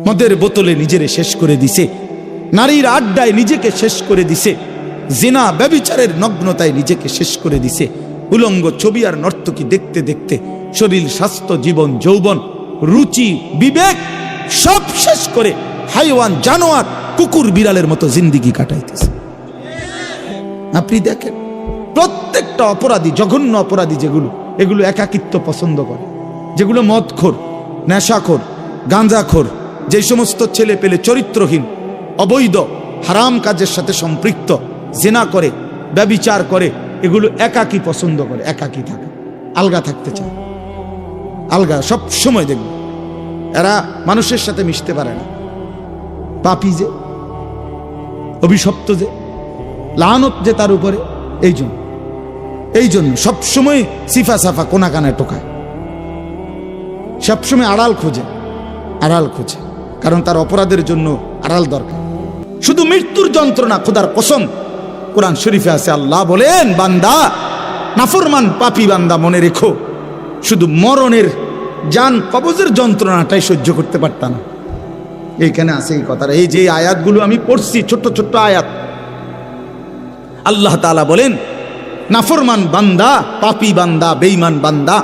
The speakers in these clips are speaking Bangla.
মদের বোতলে নিজেরে শেষ করে দিছে, নারীর আড্ডায় নিজেকে শেষ করে দিছে, জিনা ব্যভিচারের নগ্নতায় নিজেকে শেষ করে দিছে। উলঙ্গ ছবি আর নর্তকী দেখতে দেখতে শরীর, স্বাস্থ্য, জীবন, যৌবন, রুচি, বিবেক সব শেষ করে হাইওয়ান, জানোয়ার, কুকুর, বিড়ালের মতো জিন্দিগি কাটাইতেছে। আপনি দেখেন প্রত্যেকটা অপরাধী, জঘন্য অপরাধী যেগুলো, এগুলো একাকিত্ব পছন্দ করে, যেগুলো মদখোর, নেশাখোর, গাঁজাখোর, যে সমস্ত ছেলে পেলে চরিত্রহীন, অবৈধ, হারাম কাজের সাথে সম্পৃক্ত, জিনা করে, ব্যভিচার করে, এগুলো একাকী পছন্দ করে, একাকী থাকে, আলগা থাকতে চায়, আলগা সব সময় দেখবে। এরা মানুষের সাথে মিশতে পারে না, পাপী যে, অভিশপ্ত যে, লানত যে তার উপরে, এই জন্য সবসময় সিফা সাফা কোনা কানায় টোকায়, সবসময় আড়াল খোঁজে, কারণ তার অপরাধের জন্য আড়াল দরকার। শুধু মৃত্যুর যন্ত্রণা, খোদার কসম কোরআন শরীফে আছে, আল্লাহ বলেন, বান্দা, নাফরমান পাপী বান্দা, মনে রেখো, শুধু মরণের জান কবজের যন্ত্রণাটাই সহ্য করতে পারত না। এইখানে আছে এই কথাটা। এই যে আয়াতগুলো আমি পড়ছি, ছোট্ট ছোট্ট আয়াত, আল্লাহ তাআলা বলেন, নাফরমান বান্দা, পাপী বান্দা, বেঈমান বান্দা,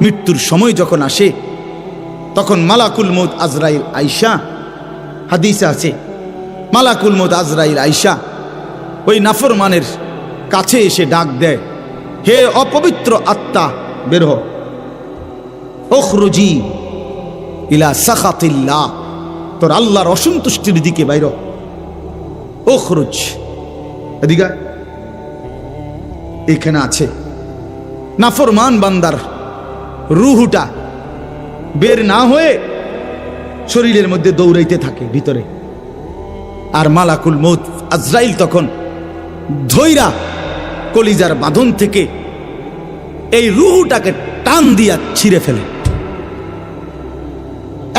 মৃত্যুর সময় যখন আসে তখন মালাকুল মউত আজরাইল আইসা, হাদিসে আছে, মালাকুল মউত আজরাইল আইসা ওই নাফরমানের কাছে এসে ডাক দেয়, হে অপবিত্র আত্মা, বের হ, উখরুজি ইলা সাখাতিল্লাহ, তোর আল্লাহর অসন্তুষ্টির দিকে বাইর, উখরুজ, এদিকে। এখানে আছে নাফরমান বান্দার রুহুটা বের না হয়ে শরীরের মধ্যে দৌড়াইতে থাকে ভিতরে, আর মালাকুল মউত আজরাইল তখন ধৈরা কলিজার বাঁধন থেকে এই রুহুটাকে টান দিয়া ছিঁড়ে ফেলে।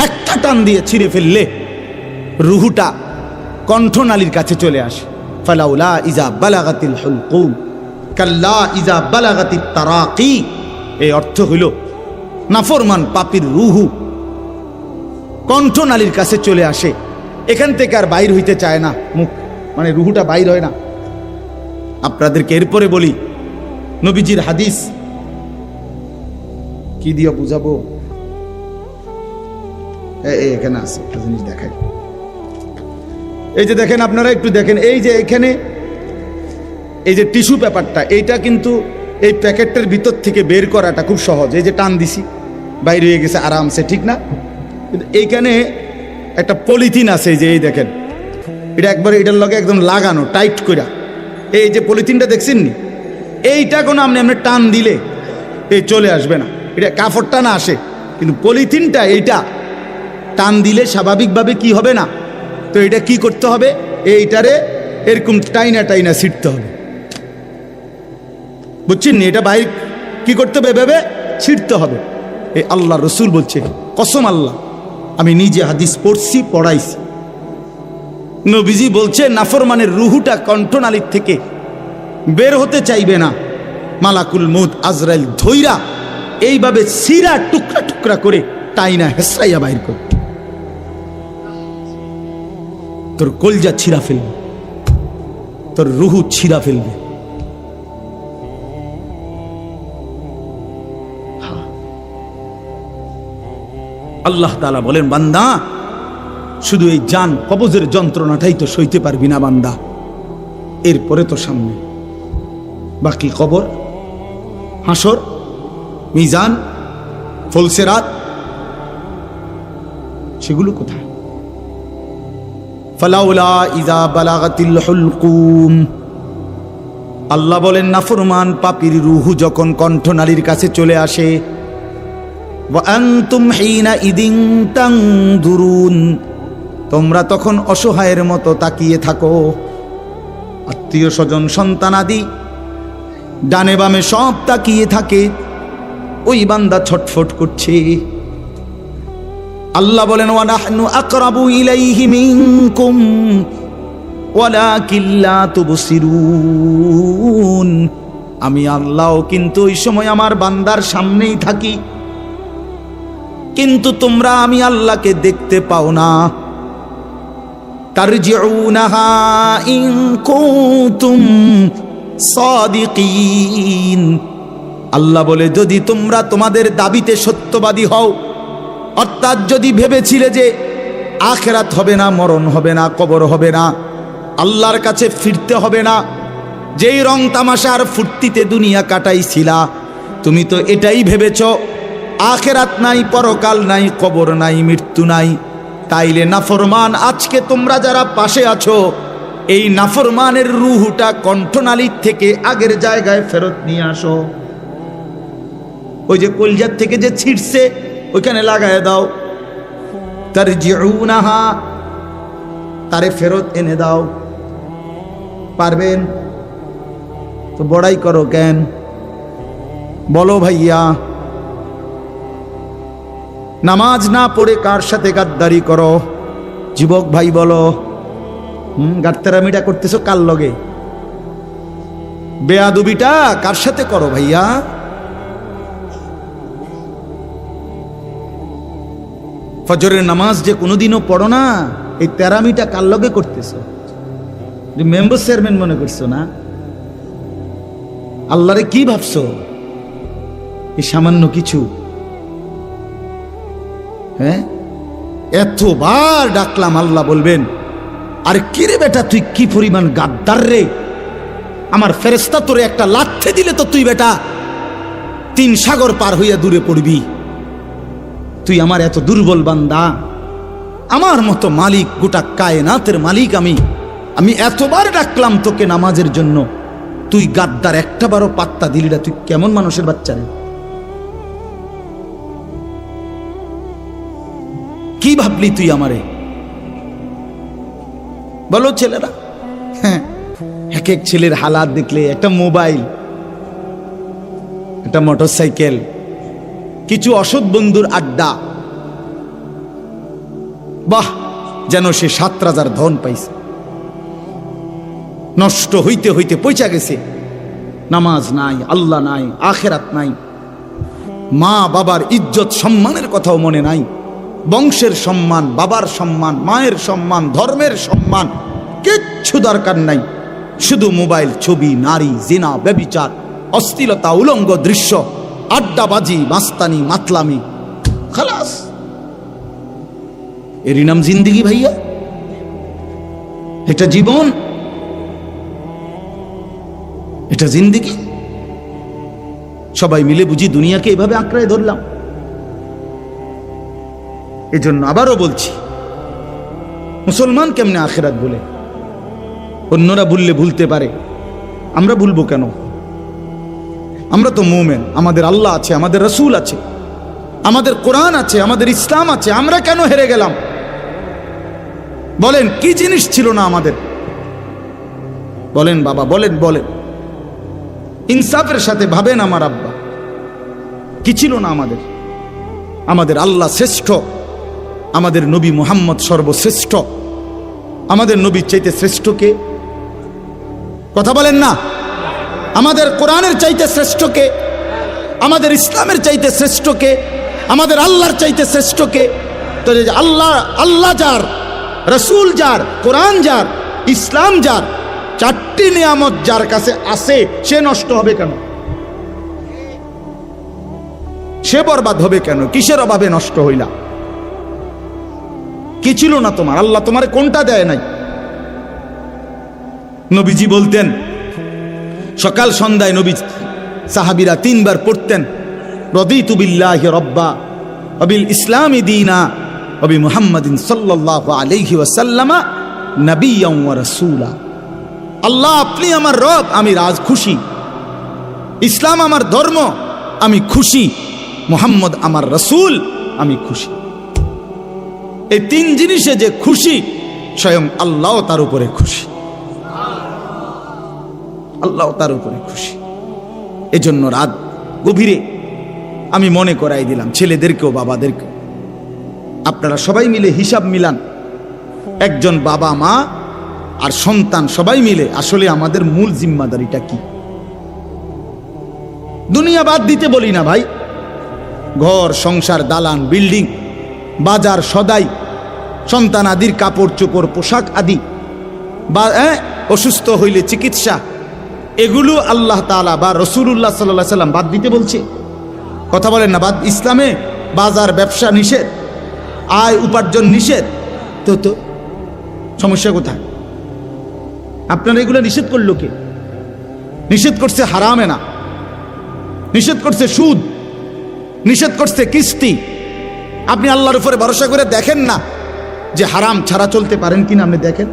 একটা টান দিয়ে ছিঁড়ে ফেললে রুহুটা কণ্ঠনালীর কাছে চলে আসে। ফালাউলা ইজা বালাগাতিল হুলকুম কাল্লা ইজা বালাগাতিত তারাকি। এই অর্থ হইল, নাফরমান পাপীর রুহু কণ্ঠনালীর কাছে চলে আসে, এখান থেকে আর বাইর হইতে চায় না, মুখ মানে রুহুটা বাইর হয় না। আপনাদেরকে এরপরে বলি, নবীজির হাদিস, কি দিয়ে বুঝাবো, এখানে আছে একটা জিনিস দেখাই। এই যে দেখেন, আপনারা একটু দেখেন, এই যে এখানে এই যে টিস্যু পেপারটা, এইটা কিন্তু এই প্যাকেটটার ভিতর থেকে বের করাটা খুব সহজ। এই যে টান দিছি, বাইরে হয়ে গেছে আরামসে, ঠিক না? কিন্তু এইখানে একটা পলিথিন আছে, এই যে এই দেখেন, এটা একবারে এটার লগে একদম লাগানো টাইট করা। এই যে পলিথিনটা দেখছেন নি, এইটা কোনো আপনি টান দিলে এই চলে আসবে না, এটা কাপড়টা না আসে, কিন্তু পলিথিনটা এইটা টান দিলে স্বাভাবিকভাবে কি হবে না। তো এটা কি করতে হবে, এইটারে এরকম টাইনা টাইনা ছিটতে হবে, বুঝছেন নি? এটা বাইরে কি করতে হবে, ভেবে ছিটতে হবে। এই আল্লাহ রসুল বলছে, কসম আল্লাহ, আমি নিজে হাদিস পড়ছি, পড়াইছি, নবীজি বলছে, নাফরমানের রুহুটা কণ্ঠনালীর থেকে বের হতে চাইবে না, মালাকুল মউত আজরাইল ধৈরা এইভাবে সিরা টুকরা টুকরা করে টাইনা হেসরাইয়া বাইর করে তোর কলজা ছিঁড়া ফেলবে, তোর রুহু ছিঁড়া ফেলবে। আল্লাহ তাআলা বলেন, বান্দা, শুধু এই জান কবজের যন্ত্রণাটাই তো সইতে পারবি না বান্দা, এরপরে তো সামনে বাকি কবর, হাসর, মিজান, ফুলসিরাত, সেগুলো কোথায়? ফালাউলা ইজা বালাগাতিল হুলকুম, আল্লাহ বলেন, নাফরমান পাপীর রুহু যখন কণ্ঠনালীর কাছে চলে আসে, ওয়া আনতুম হিনা ইদিন তানদুরুন, তোমরা তখন অসহায়ের মতো তাকিয়ে থাকো। আত্মীয় স্বজন, সন্তানাদি ডানে বামে সব তাকিয়ে থাকে, ওই বান্দা ছটফট করছে। আল্লাহ বলেন, ওয়া নাহনু আকরাবু ইলাইহি মিনকুম ওয়ালাকিন লা তুবসিরুন, আমি আল্লাহ কিন্তু ওই সময় আমার বান্দার সামনেই থাকি, কিন্তু তোমরা আমি আল্লাহকে দেখতে পাও না। তারজিউনাহা ইন কুনতুম সাদিকিন, আল্লাহ বলে যদি তোমরা তোমাদের দাবিতে সত্যবাদী হও, অর্থাৎ যদি ভেবেছিলে যে আখিরাত হবে না, মরণ হবে না, কবর হবে না, আল্লাহর কাছে ফিরতে হবে না, যেই রং তামাশার ফুর্তিতে দুনিয়া কাটাইছিলা, তুমি তো এটাই ভেবেছ আখিরাত নাই, পরকাল নাই, কবর নাই, মৃত্যু নাই। তাইলে নাফরমান আজকে তোমরা যারা পাশে আছো, এই নাফরমানের রূহটা কণ্ঠনালীর থেকে আগের জায়গায় ফেরত নিয়ে আসো। ওই যে কলজার থেকে যে ছিটছে ওইখানে লাগায় দাও। তারজিউনাহা, তারে ফেরত এনে দাও। পারবেন তো বড়াই করো কেন? বলো ভাইয়া, নামাজ না পড়ে কার সাথে গাদ্দারি করো? যুবক ভাই বলো, গাদ্দারামিটা করতেছো কার লগে? বেয়াদবিটা কার সাথে করো ভাইয়া? ফজরের নামাজ যে কোনোদিনও পড়ো না, এই তেরামিটা কার লগে করতেছো? মেম্বার চেয়ারম্যান মনে করছো না? আল্লাহরে কি ভাবছো? এই সামান্য কিছু, হ্যাঁ? এতবার ডাকলাম, আল্লাহ বলবেন আর কি রে বেটা তুই কি পরিমাণ গাদ্দার রে, আমার ফেরেশতা তোরে একটা লাথি দিলে তো তুই বেটা 3 সাগর পার হইয়া দূরে পড়বি। তুই আমার এত দুর্বল বান্দা, আমার মতো মালিক, গোটা কায়নাতের মালিক আমি এতবার ডাকলাম তোকে নামাজের জন্য, তুই গাদ্দার একটা বারও পাত্তা দিলি না। তুই কেমন মানুষের বাচ্চা রে? কি ভাবলি তুই আমারে? বলো ছেলেরা। হ্যাঁ, এক এক ছেলের হালাত দেখলে, একটা মোবাইল, একটা মোটরসাইকেল, কিছু অসৎ বন্ধুর আড্ডা, বাহ, যেন সে 7 রাজার ধন পাইছে। নষ্ট হইতে হইতে পয়সা গেছে। নামাজ নাই, আল্লাহ নাই, আখিরাত নাই, মা বাবার ইজ্জত সম্মানের কথাও মনে নাই, বংশের সম্মান, বাবার সম্মান, মায়ের সম্মান, ধর্মের সম্মান কিচ্ছু দরকার নাই। শুধু মোবাইল, ছবি, নারী, জিনা, ব্যভিচার, অশ্লীলতা, উলঙ্গ দৃশ্য, আড্ডাবাজি, মাস্তানি, মাতলামি, খালাস। এরই নাম জিন্দেগি ভাইয়া? এটা জীবন? এটা জিন্দেগি? সবাই মিলে বুঝি দুনিয়াকে এভাবে আঁকড়ায় ধরলাম। এজন্য আবারও বলছি, মুসলমান কেমনে আখিরাত বলে? অন্যরা ভুললে ভুলতে পারে, আমরা ভুলবো কেন? আমরা তো মুমিন, আমাদের আল্লাহ আছে, আমাদের রাসূল আছে, আমাদের কোরআন আছে, আমাদের ইসলাম আছে। আমরা কেন হেরে গেলাম? বলেন, কি জিনিস ছিল না আমাদের? বলেন বাবা, বলেন বলেন, ইনসাফের সাথে ভাবেন আমার আব্বা, কি ছিল না আমাদের? আমাদের আল্লাহ শ্রেষ্ঠ, আমাদের নবী মুহাম্মদ সর্বশ্রেষ্ঠ। আমাদের নবীর চাইতে শ্রেষ্ঠ কে? কথা বলেন না। আমাদের কোরআনের চাইতে শ্রেষ্ঠ কে? আমাদের ইসলামের চাইতে শ্রেষ্ঠ কে? আমাদের আল্লাহর চাইতে শ্রেষ্ঠ কে? তো আল্লাহ যার, রাসূল যার, কোরআন যার, ইসলাম যার, 4টি নিয়ামত যার কাছে আছে, সে নষ্ট হবে কেন? সে বরবাদ হবে কেন? কিসের অভাবে নষ্ট হইলা? কি ছিল না তোমার? আল্লাহ তোমারে কোনটা দেয় নাই? নবীজি বলতেন, সকাল সন্ধ্যায় নবী সাহাবীরা 3 বার পড়তেন, রাদিতু বিল্লাহি রাব্বা ওয়া বিল ইসলামি দীনা ওয়া বি মুহাম্মাদিন সাল্লাল্লাহু আলাইহি ওয়াসাল্লাম নবিয়্যান ওয়া রাসূলা। আল্লাহ আপনি আমার রব, আমি রাজ খুশি। ইসলাম আমার ধর্ম, আমি খুশি। মুহাম্মদ আমার রাসূল, আমি খুশি। এই 3 জিনিসে যে খুশি, স্বয়ং আল্লাহ তার উপরে খুশি। আল্লাহ তার উপরে খুশি। এজন্য রাত গভীরে আমি মনে করাই দিলাম ছেলেদেরকেও, বাবাদেরকেও, আপনারা সবাই মিলে হিসাব মিলান। একজন বাবা, মা আর সন্তান সবাই মিলে আসলে আমাদের মূল জিম্মাদারিটা কি? দুনিয়া বাদ দিতে বলি না ভাই, ঘর সংসার, দালান, বিল্ডিং, বাজার সদাই, সন্তান আদির কাপড় চোপড়, পোশাক আদি, বা অসুস্থ হইলে চিকিৎসা, এগুলো আল্লাহ তাআলা বা রাসূলুল্লাহ সাল্লাল্লাহু আলাইহি সাল্লাম বাদ দিতে বলছে? কথা বলেন না? বাদ। ইসলামে বাজার ব্যবসা নিষেধ, আয় উপার্জন নিষেধ, তো সমস্যা কোথায়? আপনারা এগুলো নিষেধ করলো কে? নিষেধ করছে হারামে না, নিষেধ করছে সুদ, নিষেধ করছে কিস্তি। আপনি আল্লাহর উপরে ভরসা করে দেখেন না যে হারাম ছাড়া চলতে পারেন কিনা? আপনি দেখেন,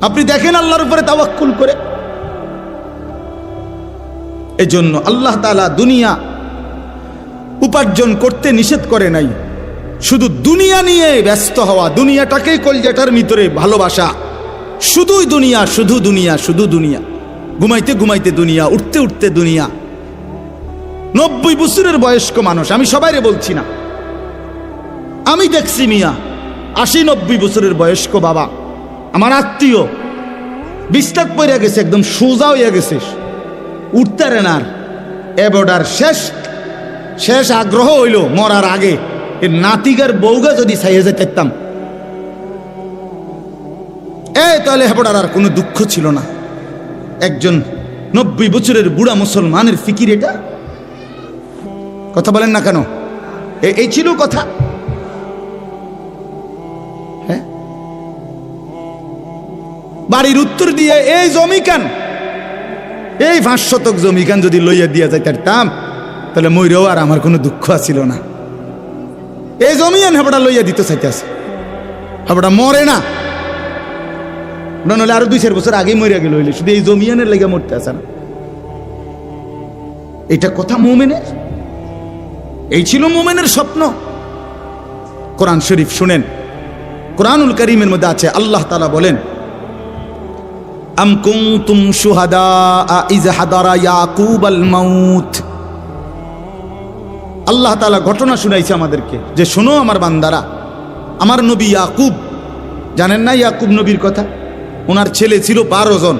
আপনি দেখেন আল্লাহর উপরে তাওয়াক্কুল করে। এজন্য আল্লাহ তাআলা দুনিয়া উপার্জন করতে নিষেধ করে নাই, শুধু দুনিয়া নিয়ে ব্যস্ত হওয়া, দুনিয়াটাকেই কলজাটার ভিতরে ভালোবাসা, শুধুই দুনিয়া, শুধু দুনিয়া, শুধু দুনিয়া, ঘুমাইতে ঘুমাইতে দুনিয়া, উঠতে উঠতে দুনিয়া। 90 বছরের বয়স্ক মানুষ, আমি সবাইরে বলছি না, আমি দেখছি মিয়া 80-90 বছরের বয়স্ক বাবা, আমার আত্মীয়, বিস্তার পড়ে গেছে, একদম সোজা হইয়া গেছে, উঠতে পারে না। এবার শেষ আগ্রহ হইল মরার আগে এর নাতিগার বউগা যদি ছাইয়ে যেতাম, তাহলে হেবড়ার আর কোনো দুঃখ ছিল না। একজন 90 বছরের বুড়া মুসলমানের ফিকির এটা। কথা বলেন না কেন? এই ছিল কথা। হ্যাঁ, বাড়ির উত্তর দিয়ে এই জমি কেন, এই 5 শতক জমি কেন যদি লইয়া দিয়া যাইতাম, তাহলে মইরেও আর আমার কোনো দুঃখ আছিল না। এই জমি আন হেবড়া লইয়া দিতে চাইতেছে, হেবড়া মরে না, নইলে আরো 2-4 বছর আগেই মরিয়া গেল, হইলে শুধু এই জমিয়ানের লেগে মরতে আসে না। এটা কথা মুমিনের, এই ছিল মুমিনের স্বপ্ন। কোরআন শরীফ শুনেন, কোরআনুল কারীমের মধ্যে আছে, আল্লাহ তাআলা বলেন, আম কুনতুম শুহাদা ইয হাদারা ইয়াকুবাল মাউত। আল্লাহ তাআলা ঘটনা শুনাইছে আমাদেরকে যে শোনো আমার বান্দারা, আমার নবী ইয়াকুব, জানেন না ইয়াকুব নবীর কথা? ওনার ছেলে ছিল 12 জন।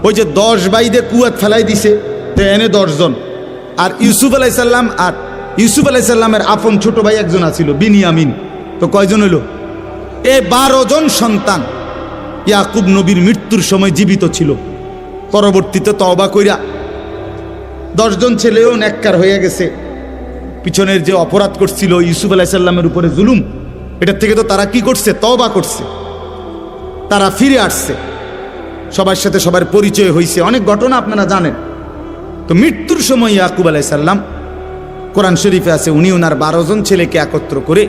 ওই যে 10 বাইদে কুয়াত ফেলাই দিছে, এনে 10 জন। আর ইউসুফ আলাইহিস সালামের আপন ছোট ভাই একজন আছিল, বিনিয়ামিন। তো কয়জন হইল? এই 12 জন সন্তান ইয়াকুব নবীর মৃত্যুর সময় জীবিত ছিল। পরবর্তীতে তওবা কইরা 10 জন ছেলেও নেককার হয়ে গেছে। পিছনের যে অপরাধ করছিল ইউসুফ আলাইহিস সালামের উপরে জুলুম, এটার থেকে তো তারা কি করছে? তওবা করছে, তারা ফিরে আসছে, সবার সাথে সবার পরিচয় হয়েছে, অনেক ঘটনা আপনারা জানেন। তো মৃত্যুর সময় ইয়াকুব আলাইহিস সালাম, কোরআন শরীফে আছে, উনি ওনার 12 জন ছেলেকে একত্র করে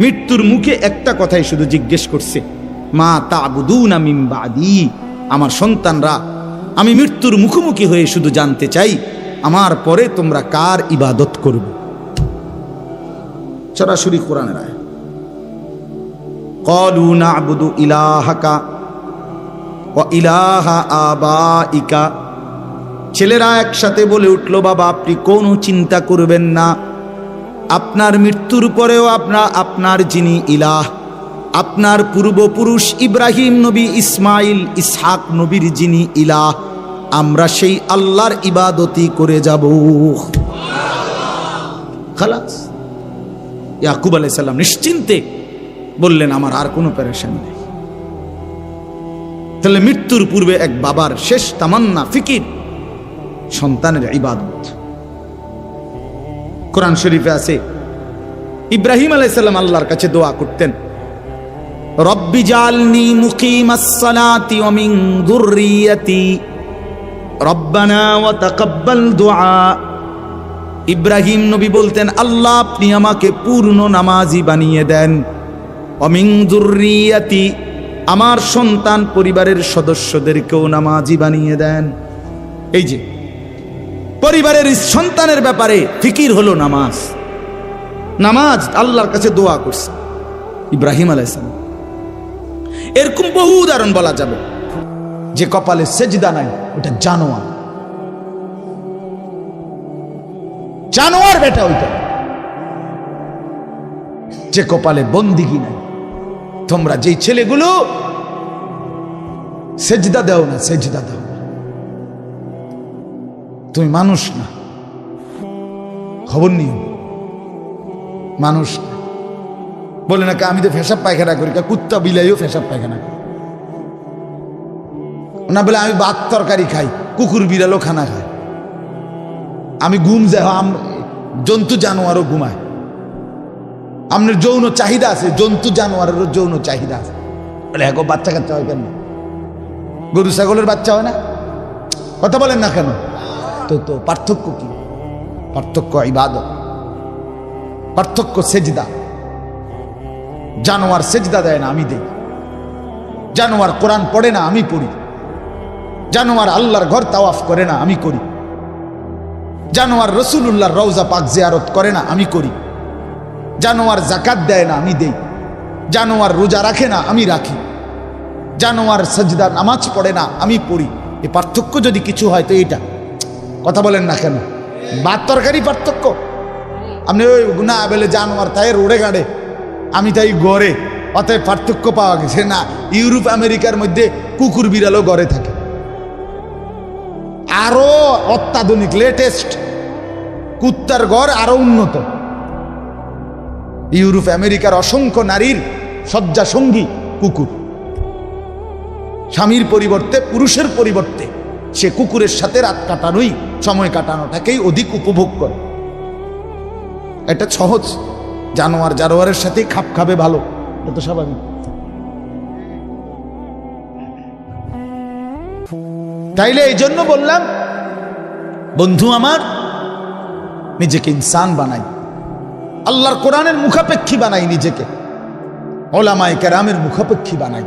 মৃত্যুর মুখে একটা কথাই শুধু জিজ্ঞেস করছে, মা তা'বুদুনা মিন বাদি। আমার সন্তানরা, আমি মৃত্যুর মুখোমুখি হয়ে শুধু জানতে চাই, আমার পরে তোমরা কার ইবাদত করবে? সরাসরি কোরআনের আয়াত। ক্বালু না'বুদু ইলাহাকা ওয়া ইলাহা আবাইকা। ছেলেরা একসাথে বলে উঠল, বাবা আপনি কোনো চিন্তা করবেন না, আপনার মৃত্যুর পরেও আপনার যিনি ইলাহ, আপনার পূর্বপুরুষ ইব্রাহিম নবী, ইসমাইল, ইসহাক নবীর যিনি ইলাহ, আমরা সেই আল্লাহর ইবাদতই করে যাব। খালাস। ইয়াকুব আলাইহিস সালাম নিশ্চিন্তে বললেন, আমার আর কোনো পেরেশানি নেই। তাহলে মৃত্যুর পূর্বে এক বাবার শেষ তামান্না, ফিকির, সন্তানের ইবাদত। কোরআন শরীফে আছে, ইব্রাহিম আলাইহিস সালাম আল্লাহর কাছে দোয়া করতেন, রব্বি জালনি মুকিমাস সালাতি ওয়া মিন যুররিয়াতি রব্বানা ওয়া তাকাব্বাল দুআ। ইব্রাহিম নবী বলতেন, আল্লাহ আপনি আমাকে পূর্ণ নামাজি বানিয়ে দেন, ওয়া মিন যুররিয়াতি, আমার সন্তান পরিবারের সদস্যদেরকেও নামাজি বানিয়ে দেন। এই যে পরিবারের সন্তানের ব্যাপারে ফিকির হলো নামাজ। নামাজ আল্লাহর কাছে দোয়া করছে ইব্রাহিম আলাইহিস সালাম। এরকম বহু উদাহরণ বলা যাবে। যে কপালে সেজদা নাই ওটা জানোয়ার, জানোয়ার বেটা ওইটা। যে কপালে বন্দিগি নাই, তোমরা যেই ছেলেগুলো সেজদা দাও না, সেজদা দাও, তুমি মানুষ না, খবর নিও, মানুষ না। বলে না আমি তো পেশাব পায়খানা করি, কুত্তা বিলাইও পেশাব পায়খানা করি না। বলে আমি ভাত তরকারি খাই, কুকুর বিড়ালও খানা খায়। আমি ঘুম যাই, জন্তু জানোয়ারও ঘুমায়। আপনার যৌন চাহিদা আছে, জন্তু জানোয়ারেরও যৌন চাহিদা আছে। বলে হ্যাঁ, বাচ্চা কাচ্চা হয় কেন? গরু ছাগলের বাচ্চা হয় না? কথা বলেন না কেন? তো পার্থক্য কি? পার্থক্য ইবাদত, পার্থক্য সেজদা। জানোয়ার সেজদা দেয় না, আমি দেই। জানোয়ার কোরআন পড়ে না, আমি পড়ি। জানোয়ার আল্লাহর ঘর তাওয়াফ করে না, আমি করি। জানোয়ার রসুলুল্লাহর রওজা পাক জিয়ারত করে না, আমি করি। জানোয়ার যাকাত দেয় না, আমি দেই। জানোয়ার রোজা রাখে না, আমি রাখি। জানোয়ার সাজদা নামাজ পড়ে না, আমি পড়ি। এই পার্থক্য যদি কিছু হয় তো এইটা। কথা বলেন না কেন? ভাত তরকারি পার্থক্য। আপনি ওই না বলে জানোয়ার তাই রোডে গাড়ে, আমি তাই গড়ে, অতএব পার্থক্য পাওয়া গেছে না। ইউরোপ আমেরিকার মধ্যে কুকুর বিড়ালও গড়ে থাকে, আরো অত্যাধুনিক লেটেস্ট কুত্তার ঘর আরো উন্নত। ইউরোপ আমেরিকার অসংখ্য নারীর শয্যা সঙ্গী কুকুর। স্বামীর পরিবর্তে, পুরুষের পরিবর্তে সে কুকুরের সাথে রাত কাটানোই, সময় কাটানোটাকেই অধিক উপভোগ করে। এটা সহজ। জানোয়ার জানোয়ারের সাথেই খাপ খাবে, ভালো, এটা স্বাভাবিক। তাইলে এই জন্য বললাম, বন্ধু আমার, নিজেকে ইনসান বানাই, আল্লাহর কোরআনের মুখাপেক্ষী বানাই, নিজেকে ওলামায়ে কেরামের মুখাপেক্ষী বানাই।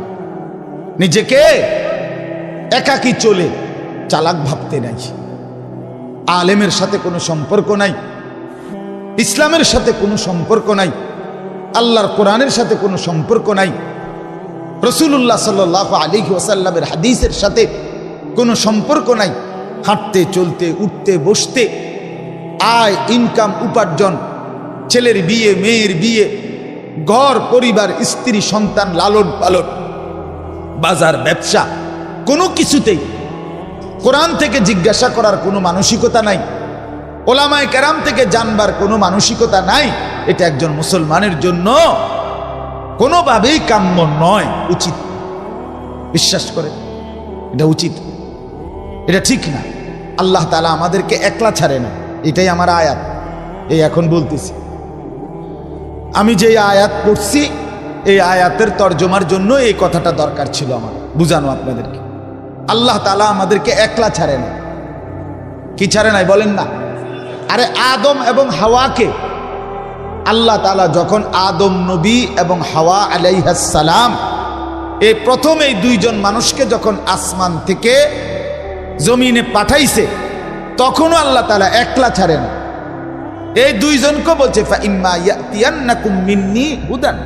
নিজেকে একাকী চলে চালাক ভাবতে নাই। আলেমের সাথে কোনো সম্পর্ক নাই, ইসলামের সাথে কোনো সম্পর্ক নাই, আল্লাহর কোরআনের সাথে কোনো সম্পর্ক নাই, রাসূলুল্লাহ সাল্লাল্লাহু আলাইহি ওয়াসাল্লামের হাদিসের সাথে কোনো সম্পর্ক নাই। হাঁটতে চলতে, উঠতে বসতে, আয় ইনকাম উপার্জন, ছেলের বিয়ে, মেয়ের বিয়ে, ঘর পরিবার, স্ত্রী সন্তান, লালন পালন, বাজার ব্যবসা, কোনো কিছুতেই কোরআন থেকে জিজ্ঞাসা করার কোনো মানসিকতা নাই, ওলামায়ে কেরাম থেকে জানবার কোনো মানসিকতা নাই। এটা একজন মুসলমানের জন্য কোনোভাবেই কাম্য নয়, উচিত। বিশ্বাস করে এটা উচিত, এটা ঠিক না। আল্লাহ তাআলা আমাদেরকে একলা ছাড়ে না, এটাই আমার আয়াত। এই এখন বলতেছি, আমি যে আয়াত পড়ছি, এই আয়াতের তর্জমার জন্য এই কথাটা দরকার ছিল আমার বুঝানো আপনাদেরকে। আল্লাহ তাআলা আমাদেরকে একলা ছাড়ে না। কি ছাড়ে নাই বলেন না? আরে আদম এবং হাওয়াকে আল্লাহ তাআলা যখন আদম নবী এবং হাওয়া আলাইহিস সালাম এই প্রথম এই দুইজন মানুষকে যখন আসমান থেকে জমিনে পাঠাইছে, তখনও আল্লাহ তাআলা একলা ছাড়ে না। এই দুইজনকে বলছে ফা ইম্মা ইয়াতিয়ান্নাকুম মিন্নি হুদান,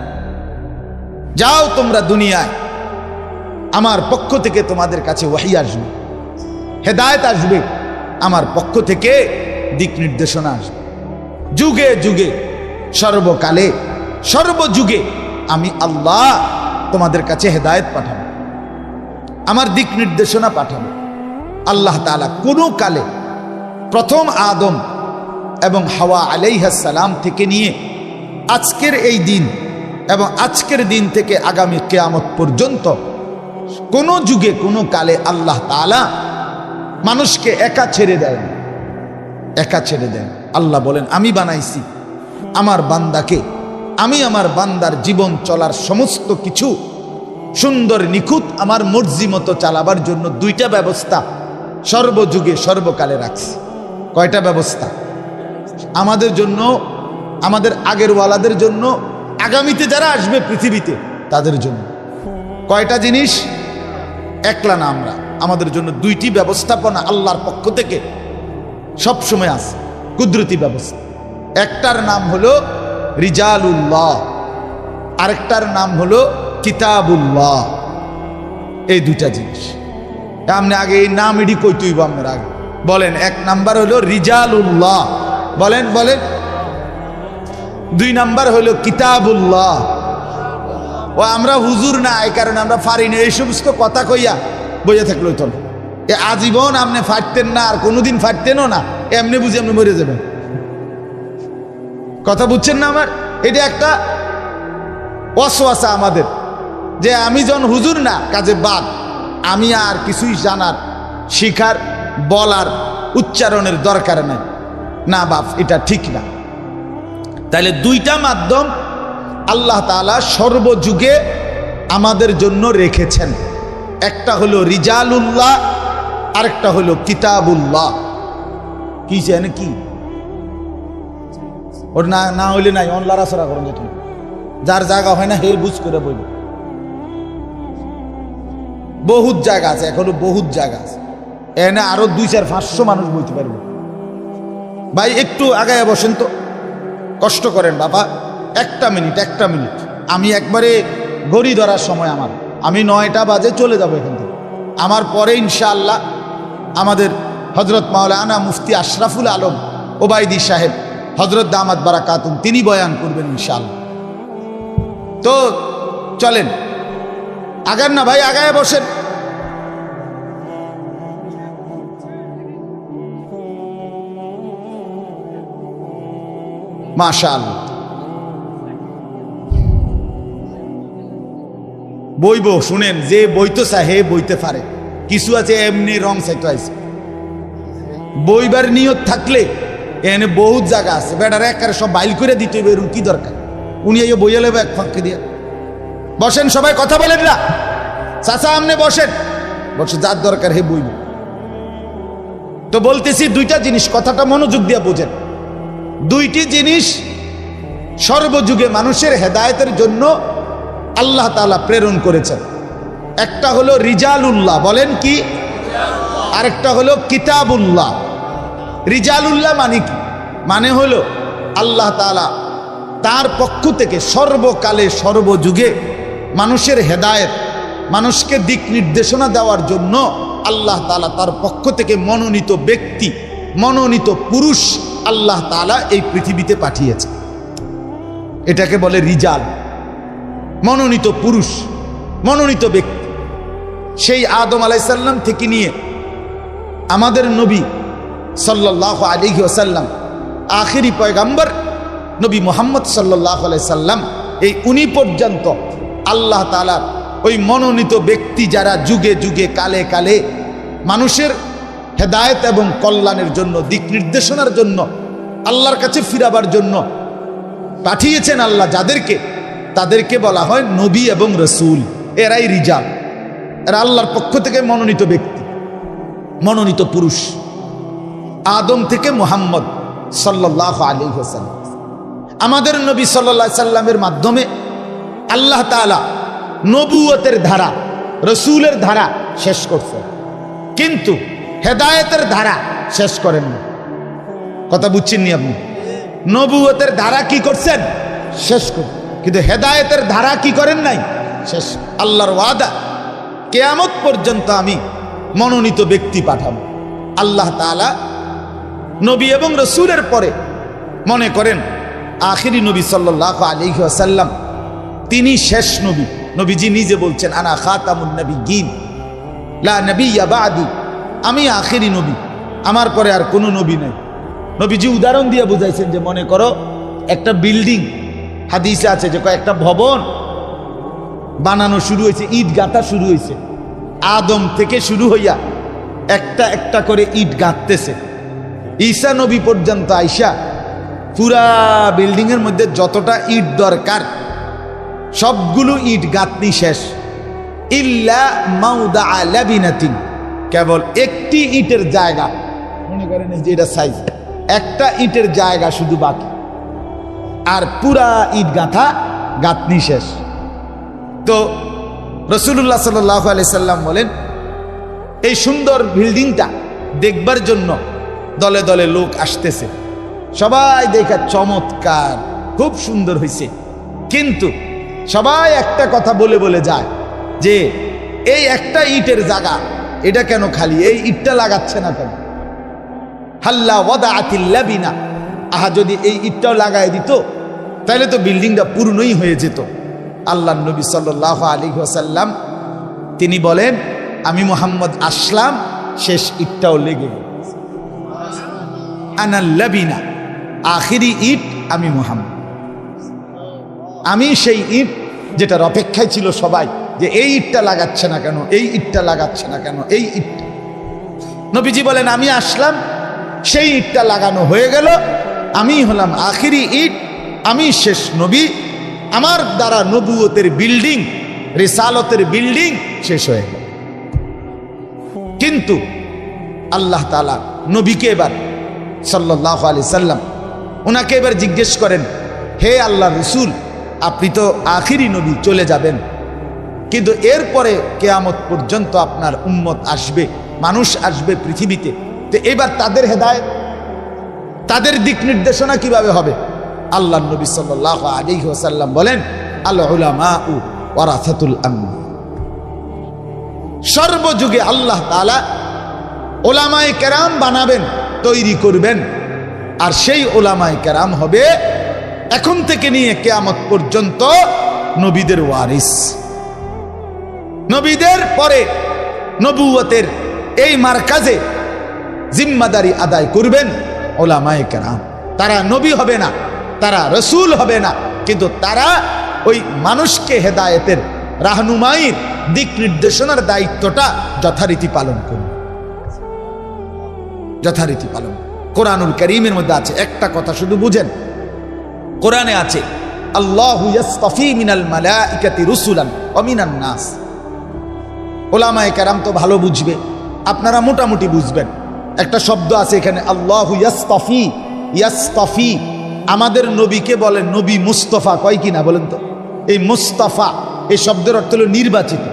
যাও তোমরা দুনিয়ায়, আমার পক্ষ থেকে তোমাদের কাছে ওহী আসবে, হেদায়েত আসবে, আমার পক্ষ থেকে দিক নির্দেশনা আসবে। যুগে যুগে, সর্বকালে, সর্বযুগে আমি আল্লাহ তোমাদের কাছে হেদায়েত পাঠাবো, আমার দিক নির্দেশনা পাঠাবো। আল্লাহ তাআলা কোনো কালে প্রথম আদম এবং হাওয়া আলাইহিস সালাম থেকে নিয়ে আজকের এই দিন এবং আজকের দিন থেকে আগামী কিয়ামত পর্যন্ত কোনো যুগে কোনো কালে আল্লাহ তাআলা মানুষকে একা ছেড়ে দেয় না, একা ছেড়ে দেন। আল্লাহ বলেন, আমি বানাইছি আমার বান্দাকে, আমি আমার বান্দার জীবন চলার সমস্ত কিছু সুন্দর নিখুঁত আমার মর্জি মতো চালাবার জন্য দুইটা ব্যবস্থা সর্বযুগে সর্বকালে রাখছি। কয়টা ব্যবস্থা? আমাদের জন্য, আমাদের আগের ওয়ালাদের জন্য, আগামীতে যারা আসবে পৃথিবীতে তাদের জন্য। কয়টা জিনিস? একলা না আমরা, আমাদের জন্য দুইটি ব্যবস্থাপনা আল্লাহর পক্ষ থেকে সব সময় আছে, কুদরতি ব্যবস্থা। একটার নাম হলো রিজালুল্লাহ, আরেকটার নাম হলো কিতাবুল্লাহ। এই দুইটা জিনিস আপনি আগে এই নাম এডি কই তুইব আপনার আগে বলেন। এক নাম্বার হলো রিজালুল্লাহ, বলেন বলেন। দুই নাম্বার হলো কিতাবুল্লাহ। ও আমরা হুজুর না, এই কারণে আমরা পারি না এই সমস্ত কথা কইয়া বইয়া থাকলো তো। এ আজীবন আপনি ফাটতেন না, আর কোনোদিন ফাটতেনও না, এমনি বুঝে আপনি মরে যাবেন। কথা বুঝছেন না আমার? এটা একটা ওয়াসওয়াসা আমাদের, যে আমি যখন হুজুর না কাজে বাদ, আমি আর কিছুই জানার, শিখার, বলার, উচ্চারণের দরকার নাই। না বাপ, এটা ঠিক না। তাহলে দুইটা মাধ্যম আল্লাহ তাআলা সর্বযুগে আমাদের জন্য রেখেছেন। একটা হলো রিজালুল্লাহ, আরেকটা হলো কিতাবুল্লাহ। কি জানে কি ওর না না হইলে নাই, অন লাড়াছড়া করেন যেত, যার জায়গা হয় না হে বুঝ করে বইল। বহুত জায়গা আছে, এখনো বহুত জায়গা আছে, এনে আরো 200-500 মানুষ বইতে পারবে। ভাই একটু আগায় বসেন তো, কষ্ট করেন বাবা, একটা মিনিট। আমি একবারে ঘড়ি ধরার সময় আমার, আমি 9টা বাজে চলে যাব এখান থেকে। আমার পরে ইনশাআল্লাহ আমাদের হজরত মাওলানা মুফতি আশরাফুল আলম ওবায়দী সাহেব, হজরত দামাত বারাকাতুম, তিনি বয়ান করবেন ইনশাআল্লাহ। তো চলেন, আগান না ভাই, আগায় বসেন। মাশাআল্লাহ, বইব, শুনেন, যে বইতে চাহে বইতে পারে। কিছু আছে এমনি রং চাইতে আছে, বইবার নিয়ত থাকলে এনে বহুত জায়গা আছে, বেটার একারে সব বাইল করে দিতে হবে, এরকম কি দরকার? উনি এই বইয়ে লেবে এক ফাঁকে দিয়ে। বসেন সবাই, কথা বলেন না, চাচা আমনে বসেন, বসে যার দরকার হে বইব। তো বলতেছি দুইটা জিনিস, কথাটা মনোযোগ দিয়ে বোঝেন। দুইটি জিনিস সর্বযুগে মানুষের হেদায়েতের জন্য আল্লাহ তাআলা প্রেরণ করেছেন। একটা হলো রিজালুল্লাহ, বলেন কি? আরেকটা হলো কিতাবুল্লাহ। রিজালুল্লাহ মানে কি? মানে হলো আল্লাহ তাআলা তার পক্ষ থেকে সর্বকালে সর্বযুগে মানুষের হেদায়েত, মানুষকে দিক নির্দেশনা দেওয়ার জন্য আল্লাহ তাআলা তার পক্ষ থেকে মনোনীত ব্যক্তি, মনোনীত পুরুষ আল্লাহ তাআলা এই পৃথিবীতে পাঠিয়েছে। এটাকে বলে রিজাল, মনোনীত পুরুষ, মনোনীত ব্যক্তি। সেই আদম আলাইহিস সালাম থেকে নিয়ে আমাদের নবী সাল্লাল্লাহু আলাইহি ওয়াসাল্লাম, আখিরি পয়গম্বর নবী মুহাম্মদ সাল্লাল্লাহু আলাইহি সাল্লাম, এই উনি পর্যন্ত আল্লাহ তাআলার ওই মনোনীত ব্যক্তি যারা যুগে যুগে কালে কালে মানুষের হেদায়েত এবং কল্যাণের জন্য, দিক নির্দেশনার জন্য, আল্লাহর কাছে ফিরাবার জন্য পাঠিয়েছেন আল্লাহ যাদেরকে, তাদেরকে বলা হয় নবী এবং রসুল। এরাই রিজাল, এরা আল্লাহর পক্ষ থেকে মনোনীত ব্যক্তি, মনোনীত পুরুষ। আদম থেকে মুহাম্মদ সাল্লাল্লাহু আলাইহি ওয়াসাল্লাম, আমাদের নবী সাল্লাল্লাহু আলাইহি সাল্লামের মাধ্যমে আল্লাহ তাআলা নবুয়তের ধারা, রসুলের ধারা শেষ করছেন, কিন্তু হেদায়েতের ধারা শেষ করেন না। কথা বুঝছেন নি আপনি? নবুয়তের ধারা কি করছেন? শেষ করছেন, কিন্তু হেদায়েতের ধারা কি করেন নাই? শেষ। আল্লাহর ওয়াদা, কিয়ামত পর্যন্ত আমি মনোনীত ব্যক্তি পাঠাবো। আল্লাহ তাআলা নবী এবং রসুলের পরে মনে করেন আখিরি নবী সাল্লাল্লাহু আলাইহি ওয়াসাল্লাম, তিনি শেষ নবী। নবীজি নিজে বলছেন, আনা খাতামুন নবিয়্যিন লা নবিয়্যা বা'দি, আমি আখিরি নবী, আমার পরে আর কোনো নবী নেই। নবীজি উদাহরণ দিয়ে বুঝাইছেন যে মনে করো একটা বিল্ডিং, হাদিসে আছে যে কয়েকটা ভবন বানানো শুরু হয়েছে, ইট গাঁথা শুরু হয়েছে, আদম থেকে শুরু হইয়া একটা একটা করে ইট গাঁথতেছে। ঈসা নবী পর্যন্ত আইসা পুরা বিল্ডিং এর মধ্যে যতটা ইট দরকার সবগুলো ইট গাঁথনি শেষ, ইল্লা মাউদা লাবিনাতিন, কেবল একটি ইটের জায়গা, মনে করেন যে এটা সাইজ, একটা ইটের জায়গা শুধু বাকি, আর পুরা ইট গাঁথা গাঁথনি শেষ। তো রাসূলুল্লাহ সাল্লাল্লাহু আলাইহি সাল্লাম বলেন, এই সুন্দর বিল্ডিংটা দেখবার জন্য দলে দলে লোক আসতেছে, সবাই দেখা চমৎকার, খুব সুন্দর হয়েছে, কিন্তু সবাই একটা কথা বলে বলে যায় যে এই একটা ইটের জায়গা, এটা কেন খালি, এই ইটটা লাগাচ্ছে না কেন? হাল্লা ওয়াদাআতিল লাবিনা, আহা যদি এই ইটটাও লাগাই দিত তাহলে তো বিল্ডিংটা পূর্ণই হয়ে যেত। আল্লাহর নবী সাল্লাল্লাহু আলাইহি ওয়াসাল্লাম তিনি বলেন, আমি মুহাম্মদ আসলাম শেষ ইটটাও লেগে গেল। আনাল লাবিনা, আখিরি ইট আমি মুহাম্মদ। আমি সেই ইট যেটার অপেক্ষায় ছিল সবাই, যে এই ইটটা লাগাচ্ছে না কেন, এই ইটটা লাগাচ্ছে না কেন, এই ইটটা। নবীজি বলেন আমি আসলাম, সেই ইটটা লাগানো হয়ে গেল, আমি হলাম আখিরি ইট, আমি শেষ নবী। আমার দ্বারা নবুয়তের বিল্ডিং, রিসালতের বিল্ডিং শেষ হয়ে গেল। কিন্তু আল্লাহ তাআলা নবীকে এবার সাল্লাল্লাহু আলাইহি সাল্লাম ওনাকে এবার জিজ্ঞেস করেন, হে আল্লাহ রসুল, আপনি তো আখিরি নবী, চলে যাবেন, কিন্তু এরপরে কিয়ামত পর্যন্ত আপনার উম্মত আসবে, মানুষ আসবে পৃথিবীতে, তো এবার তাদের হেদায়েত, তাদের দিক নির্দেশনা কিভাবে হবে? আল্লাহ নবী সাল্লাল্লাহু আলাইহি ওয়াসাল্লাম বলেন, আল উলামাউ ওয়ারাসাতুল আমবিয়া। সর্বযুগে আল্লাহ তাআলা ওলামায়ে কেরাম বানাবেন, তৈরি করবেন, আর সেই ওলামায়ে কেরাম হবে এখন থেকে নিয়ে কিয়ামত পর্যন্ত নবীদের ওয়ারিস। নবীদের পরে নবুয়তের এই মারকাজে জিম্মাদারি আদায় করবেন ওলামায়ে কেরাম। তারা নবী হবে না, তারা রসুল হবে না, কিন্তু তারা ওই মানুষকে হেদায়েতের, রাহনুমাইয়ের, দিক নির্দেশনার দায়িত্বটা যথারীতি পালন করবে, যথারীতি পালন। কোরআনুল কারীমের মধ্যে আছে, একটা কথা শুধু বুঝেন, কোরআনে আছে আল্লাহু ইয়াসতাফি মিনাল মালাইকাতি রুসুলান ওয়া মিনান নাস। ওলামায়ে কেরাম তো ভালো বুঝবে, আপনারা মোটামুটি বুঝবেন। একটা শব্দ আছে এখানে, আল্লাহু ইয়াসতাফি। ইয়াসতাফি আমাদের নবীকে বলেন নবী মুস্তাফা, কয় কিনা বলেন তো? এই মুস্তাফা এই শব্দের অর্থ হলো নির্বাচিত,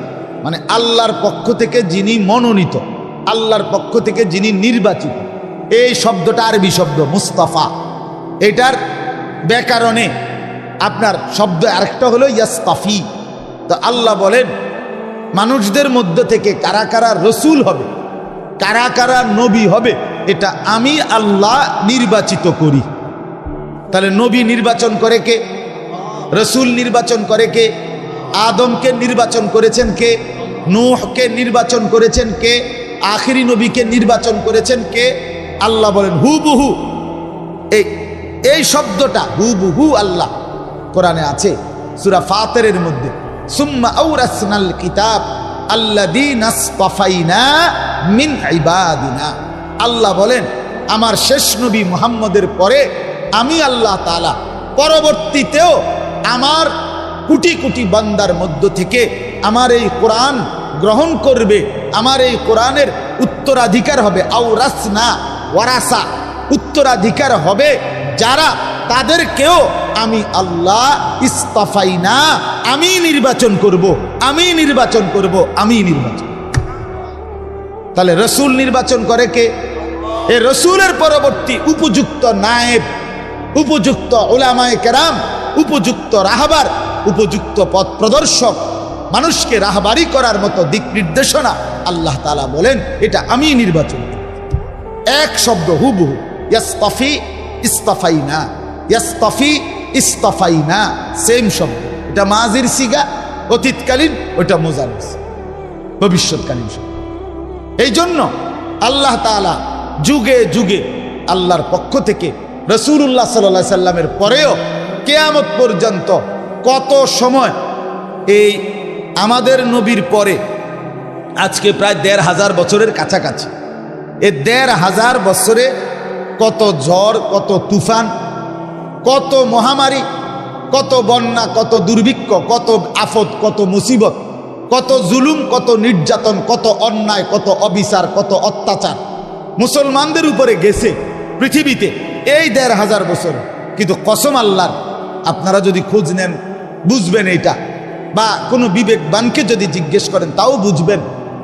মানে আল্লাহর পক্ষ থেকে যিনি মনোনীত, আল্লাহর পক্ষ থেকে যিনি নির্বাচিত। এই শব্দটা আরবি শব্দ মুস্তাফা। এটার ব্যাকরণে আপনার শব্দ আরেকটা হলো ইয়াসতাফি। তো আল্লাহ বলেন মানুষদের মধ্য থেকে কারা কারা রসুল হবে, কারা কারা নবী হবে, এটা আমি আল্লাহ নির্বাচিত করি। তাহলে নবী নির্বাচন করে কে? রসুল নির্বাচন করে কে? আদমকে নির্বাচন করেছেন কে? নূহকে নির্বাচন করেছেন কে? আখিরি নবীকে নির্বাচন করেছেন কে? আল্লাহ বলেন হুবহু। এই শব্দটা হুবহু আল্লাহ কোরআনে আছে সূরা ফাতিরের মধ্যে, সুম্মা আওরাসনাল কিতাব আল্লাযীনা আসতাফাইনা মিন ইবাদিনা। আল্লাহ বলেন আমার শেষ নবী মুহাম্মদের পরে আমি আল্লাহ তাআলা পরবর্তীতেও আমার কোটি কোটি বান্দার মধ্য থেকে আমার এই কোরআন গ্রহণ করবে, আমার এই কোরআনের উত্তরাধিকার হবে। আওরাসনা, ওয়ারাসা, উত্তরাধিকার হবে যারা, তাদেরকেও আমি আল্লাহ ইস্তাফাইনা, আমি নির্বাচন করব, আমি নির্বাচন করব, আমি নির্বাচন। তাহলে রসুল নির্বাচন করে কে? এই রসুলের পরবর্তী উপযুক্ত নায়েব, উপযুক্ত উলামায়ে কেরাম, উপযুক্ত রাহবার, উপযুক্ত পথ প্রদর্শক, মানুষকে রাহবারি করার মতো দিক নির্দেশনা আল্লাহ তাআলা বলেন এটা আমি নির্বাচন। এক শব্দ হুবহু, ইয়াসতাফি ইস্তাফাইনা, ইয়াসতাফি ইস্তাফাইনা, সেম শব্দ। এটা মাজির সিগা, অতীতকালীন, ওটা মুজারির ভবিষ্যৎকালীন শব্দ। এই জন্য আল্লাহ তাআলা যুগে যুগে আল্লাহর পক্ষ থেকে রাসূলুল্লাহ সাল্লাল্লাহু আলাইহি সাল্লামের পরেও কিয়ামত পর্যন্ত কত সময়, এই আমাদের নবীর পরে আজকে প্রায় ১৫০০ বছরের কাছাকাছি, এই ১৫০০ বছরে কত ঝড়, কত তুফান, কত মহামারী, কত বন্যা, কত দুর্ভিক্ষ, কত আফত, কত মুসিবত, কত জুলুম, কত নির্যাতন, কত অন্যায়, কত অবিচার, কত অত্যাচার মুসলমানদের উপরে গেছে পৃথিবীতে এই ১৫০০ বছর। কিন্তু কসম আল্লাহর, আপনারা যদি খোঁজ নেন বুঝবেন এইটা, বা কোনো বিবেকবানকে যদি জিজ্ঞেস করেন তাও বুঝবেন,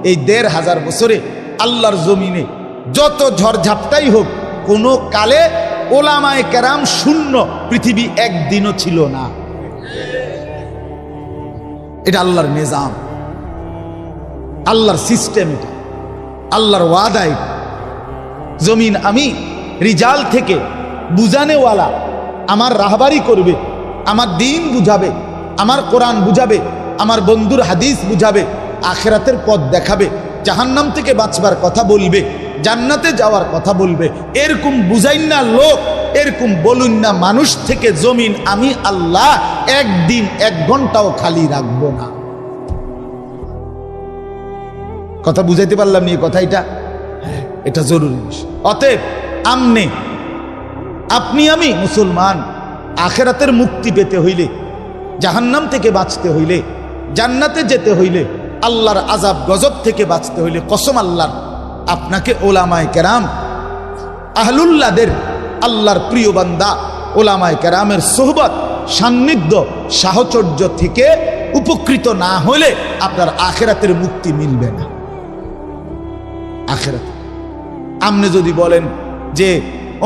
এই ১৫০০ বছরে আল্লাহর জমিনে যত ঝড়ঝাপটাই হোক, কোনো কালে ওলামায়ে কেরাম শূন্য পৃথিবী একদিনও ছিল না। এটা আল্লাহর নিজাম, আল্লাহর সিস্টেম, এটা আল্লাহর ওয়াদা। এটা জমিন আমি রিজাল থেকে বুঝানেওয়ালা, আমার রাহবারি করবে, আমার দিন বুঝাবে, আমার কোরআন বুঝাবে, আমার বন্ধুর হাদিস বুঝাবে, আখিরাতের পথ দেখাবে, জাহান্নাম থেকে বাঁচবার কথা বলবে, জান্নাতে যাওয়ার কথা বলবে। এরকম বুঝাইন না লোক, এরকম বলুন না মানুষ থেকে জমিন আমি আল্লাহ একদিন 1 ঘন্টাও খালি রাখবো না। কথা বুঝাইতে পারলাম নি? কথা এটা জরুরি বিষয়। অতএব আপনি আমি মুসলমান আখিরাতের মুক্তি পেতে হইলে, জাহান্নাম থেকে বাঁচতে হইলে, জান্নাতে যেতে হইলে, আল্লাহর আযাব গজব থেকে বাঁচতে হইলে কসম আল্লাহর, আপনাকে ওলামায়ে কেরাম আহলুল্লাহদের, আল্লাহর প্রিয় বান্দা ওলামায়ে কেরামের সোহবত, সান্নিধ্য, সাহচর্য থেকে উপকৃত না হলে আপনার আখিরাতের মুক্তি মিলবে না। আখিরাতে আপনি যদি বলেন যে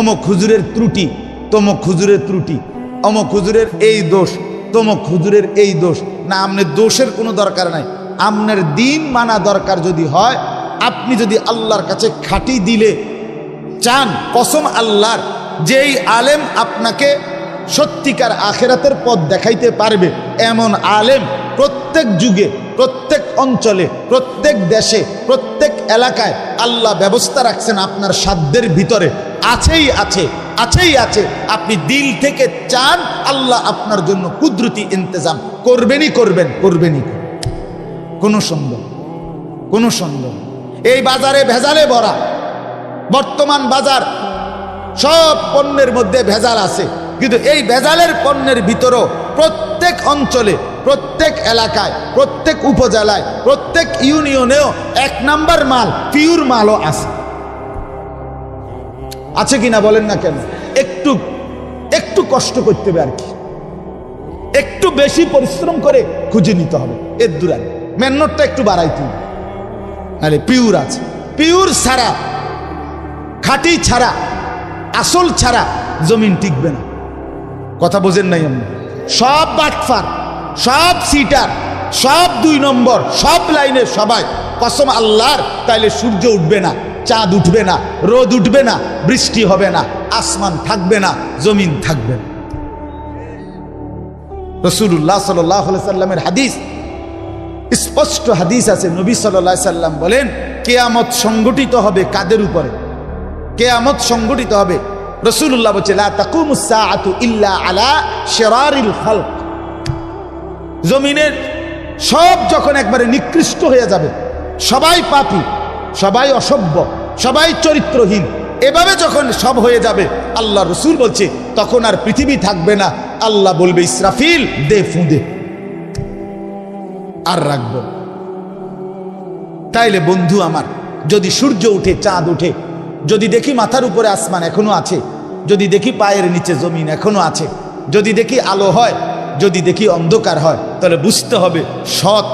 অমুক হুজুরের ত্রুটি, তমুক হুজুরের ত্রুটি, অমুক হুজুরের এই দোষ, তমুক হুজুরের এই দোষ, না, আপনার দোষের কোনো দরকার নাই। আপনার দিন মানা দরকার যদি হয়, আপনি যদি আল্লাহর কাছে খাঁটি দিলে চান, কসম আল্লাহর, যেই আলেম আপনাকে সত্যিকার আখিরাতের পথ দেখাইতে পারবে, এমন আলেম প্রত্যেক যুগে, প্রত্যেক অঞ্চলে, প্রত্যেক দেশে, প্রত্যেক এলাকায় আল্লাহ ব্যবস্থা রাখছেন আপনার সাধ্যের ভিতরে, আছেই আছে, আছেই আছে। আপনি দিল থেকে চান, আল্লাহ আপনার জন্য কুদরতি ইন্তজাম করবেনই করবেনই। কোনো সন্দেহ। এই বাজারে ভেজালে ভরা, বর্তমান বাজার সব পণ্যের মধ্যে ভেজাল আছে, কিন্তু এই ভেজালের পণ্যের ভিতরেও প্রত্যেক অঞ্চলে, প্রত্যেক এলাকায়, প্রত্যেক উপজেলায়, প্রত্যেক ইউনিয়নেও 1 নাম্বার মাল, পিওর মালও আছে কিনা বলেন না কেন? একটু কষ্ট করতে হবে আর কি, একটু বেশি পরিশ্রম করে খুঁজে নিতে হবে। এর দূরান মেহনতটা একটু বাড়াইতে হবে, নাহলে পিওর আছে। পিওর ছাড়া, খাঁটি ছাড়া, আসল ছাড়া জমিন টিকবে না। কথা বোঝেন নাই? আমি সব বাটফার, সব সিটার, সব 2 নম্বর, সব লাইনে সবাই, কসম আল্লাহর, তাইলে সূর্য উঠবে না, চাঁদ উঠবে না, রোদ উঠবে না, বৃষ্টি হবে না, আসমান থাকবে না, জমিন থাকবে না। রাসূলুল্লাহ সাল্লাল্লাহু আলাইহি সাল্লামের হাদিস, স্পষ্ট হাদিস আছে। নবী সাল্লাল্লাহু আলাইহি সাল্লাম বলেন, কিয়ামত সংগঠিত হবে কাদের উপরে? কিয়ামত সংগঠিত হবে, রাসূলুল্লাহ বলেন, লা তাকুমুস সাআতু ইল্লা আলা শিরারিল খালক। জমিনের সব যখন একবারে নিকৃষ্ট হয়ে যাবে, সবাই পাপী, সবাই অসভ্য, সবাই চরিত্রহীন, এভাবে যখন সব হয়ে যাবে, আল্লাহ রসুল বলছে তখন আর পৃথিবী থাকবে না। আল্লাহ বলবে, ইসরাফিল দে ফুঁদে, আর রাখব। তাইলে বন্ধু আমার, যদি সূর্য উঠে, চাঁদ উঠে, যদি দেখি মাথার উপরে আসমান এখনো আছে, যদি দেখি পায়ের নিচে জমিন এখনো আছে, যদি দেখি আলো হয়, যদি দেখি অন্ধকার হয়, তাহলে বুঝতে হবে সৎ,